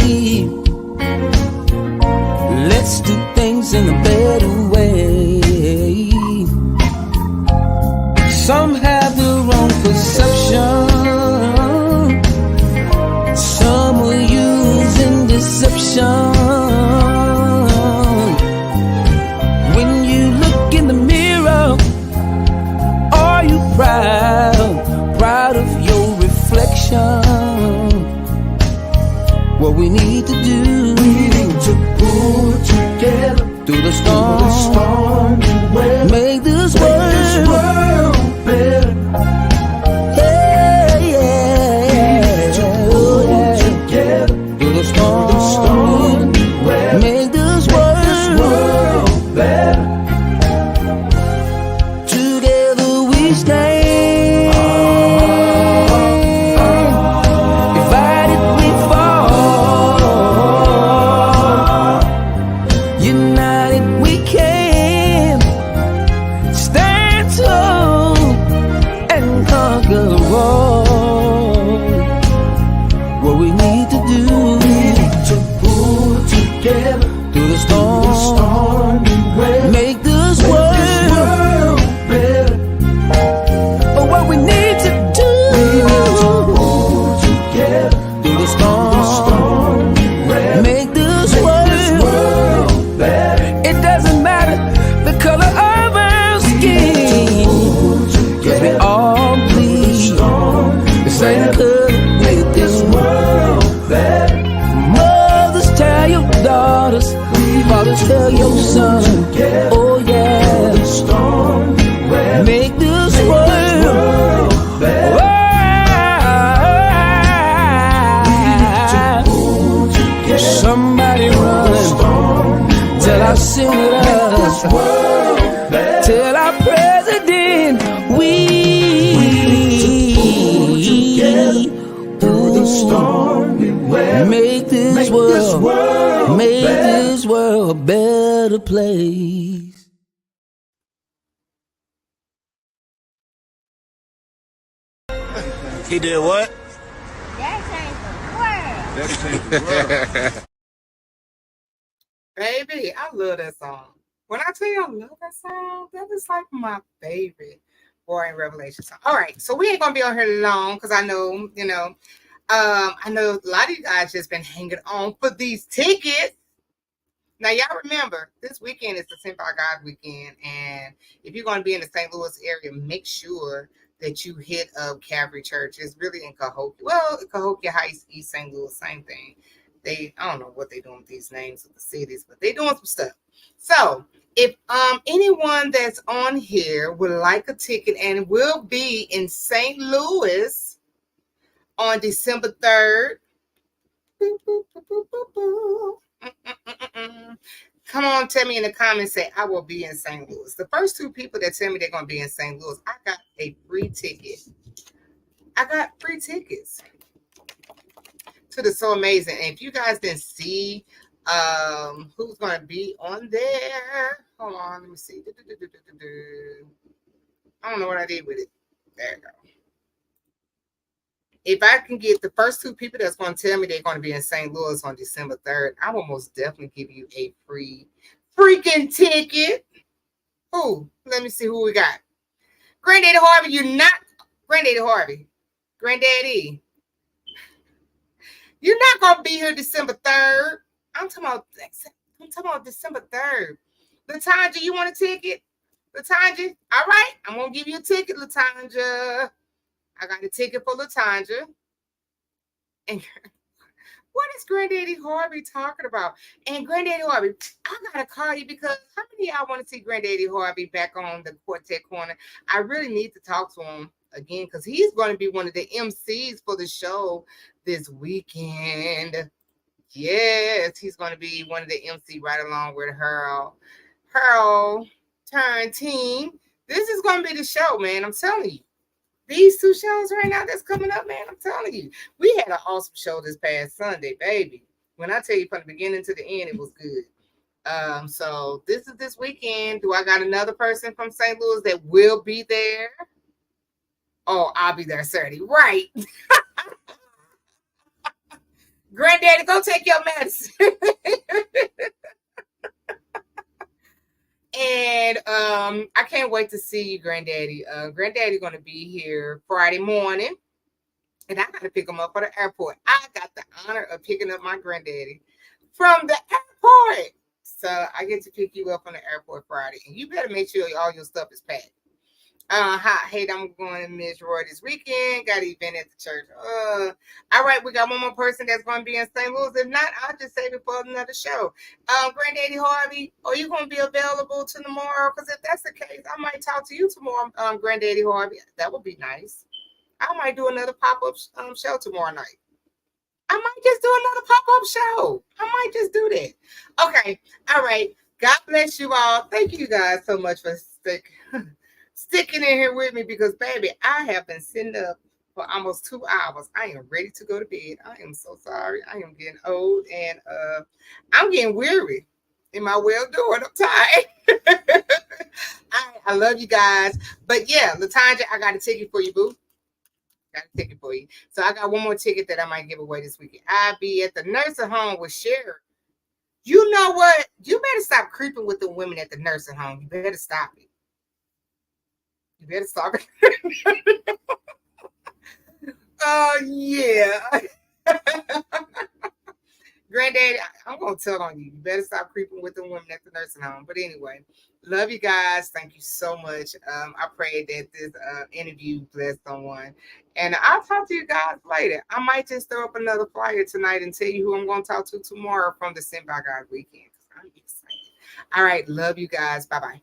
Let's do things in a better way. Some have the wrong perception, some are using deception. When you look in the mirror, are you proud of your reflection? What we need to do, we need to pull together through the stormy weather. Make this world better. Yeah, yeah, yeah. Pull together through the stormy weather. Make this world better. Together we stand. Divided we fall. United we can stand tall and conquer all. What we need to do, we need to pull together through the stormy weather. Make this world better. But what we need to do, we need to pull together through the stormy weather. Make this world better. It doesn't matter the color of our skin, 'cause we all bleed the same color This within. world better. Mothers tell your daughters, fathers tell your sons. Oh yeah, make this world better. Somebody run, tell our senators, tell our president, we make this world a better place. He did what? Baby, I love that song. When I tell you I love that song, that is like my favorite Boy in Revelation song. All right, so we ain't gonna be on here long because I know, I know a lot of you guys just been hanging on for these tickets. Now, y'all remember, this weekend is the Sent by God weekend, and if you're going to be in the St. Louis area, make sure that you hit up Calvary Church. It's really in Cahokia. Well, Cahokia Heights, East St. Louis, same thing. I don't know what they're doing with these names of the cities, but they're doing some stuff. So, if anyone that's on here would like a ticket and will be in St. Louis on December 3rd, come on, tell me in the comments, say, I will be in St. Louis. The first two people that tell me they're going to be in St. Louis, I got a free ticket. I got free tickets to the So Amazing. And if you guys didn't see who's going to be on there, hold on, let me see. I don't know what I did with it. There you go. If I can get the first two people that's going to tell me they're going to be in St. Louis on December 3rd, I will most definitely give you a free freaking ticket. Who? Let me see who we got. Granddaddy Harvey, you're not Granddaddy Harvey. Granddaddy. You're not going to be here December 3rd. I'm talking about December 3rd. Latanja, you want a ticket? Latanja? All right. I'm going to give you a ticket, Latanja. I got a ticket for Latanja. And what is Granddaddy Harvey talking about? And Granddaddy Harvey, I gotta call you because how many of y'all want to see Granddaddy Harvey back on the Quartet Corner? I really need to talk to him again because he's going to be one of the MCs for the show this weekend. Yes, he's going to be one of the MC right along with Harold Turn Team. This is going to be the show, man. I'm telling you. These two shows right now that's coming up, man. I'm telling you. We had an awesome show this past Sunday, baby. When I tell you from the beginning to the end, it was good. So this is this weekend. Do I got another person from St. Louis that will be there? Oh, I'll be there Saturday. Right. Granddaddy, go take your medicine. And I can't wait to see you, Granddaddy. Granddaddy gonna be here Friday morning. And I gotta pick him up at the airport. I got the honor of picking up my granddaddy from the airport. So I get to pick you up from the airport Friday. And you better make sure all your stuff is packed. Hey, I'm going to Miss Roy this weekend. Got an event at the church. All right, we got one more person that's going to be in St. Louis. If not, I'll just save it for another show. Granddaddy Harvey, are you going to be available tomorrow? Because if that's the case, I might talk to you tomorrow, Granddaddy Harvey. That would be nice. I might do another pop-up show tomorrow night. I might just do another pop-up show. I might just do that. Okay. All right. God bless you all. Thank you guys so much for sticking in here with me because, baby, I have been sitting up for almost 2 hours. I am ready to go to bed. I am so sorry. I am getting old and I'm getting weary in my well-doing. I'm tired. I love you guys. But, yeah, Latanja, I got a ticket for you, boo. Got a ticket for you. So I got one more ticket that I might give away this weekend. I'll be at the nursing home with Sherry. You know what? You better stop creeping with the women at the nursing home. You better stop it. You better stop it. Yeah. Granddaddy, I'm going to tell on you. You better stop creeping with the women at the nursing home. But anyway, love you guys. Thank you so much. I pray that this interview blessed someone. And I'll talk to you guys later. I might just throw up another flyer tonight and tell you who I'm going to talk to tomorrow from the Send by God weekend. I'm excited. All right. Love you guys. Bye-bye.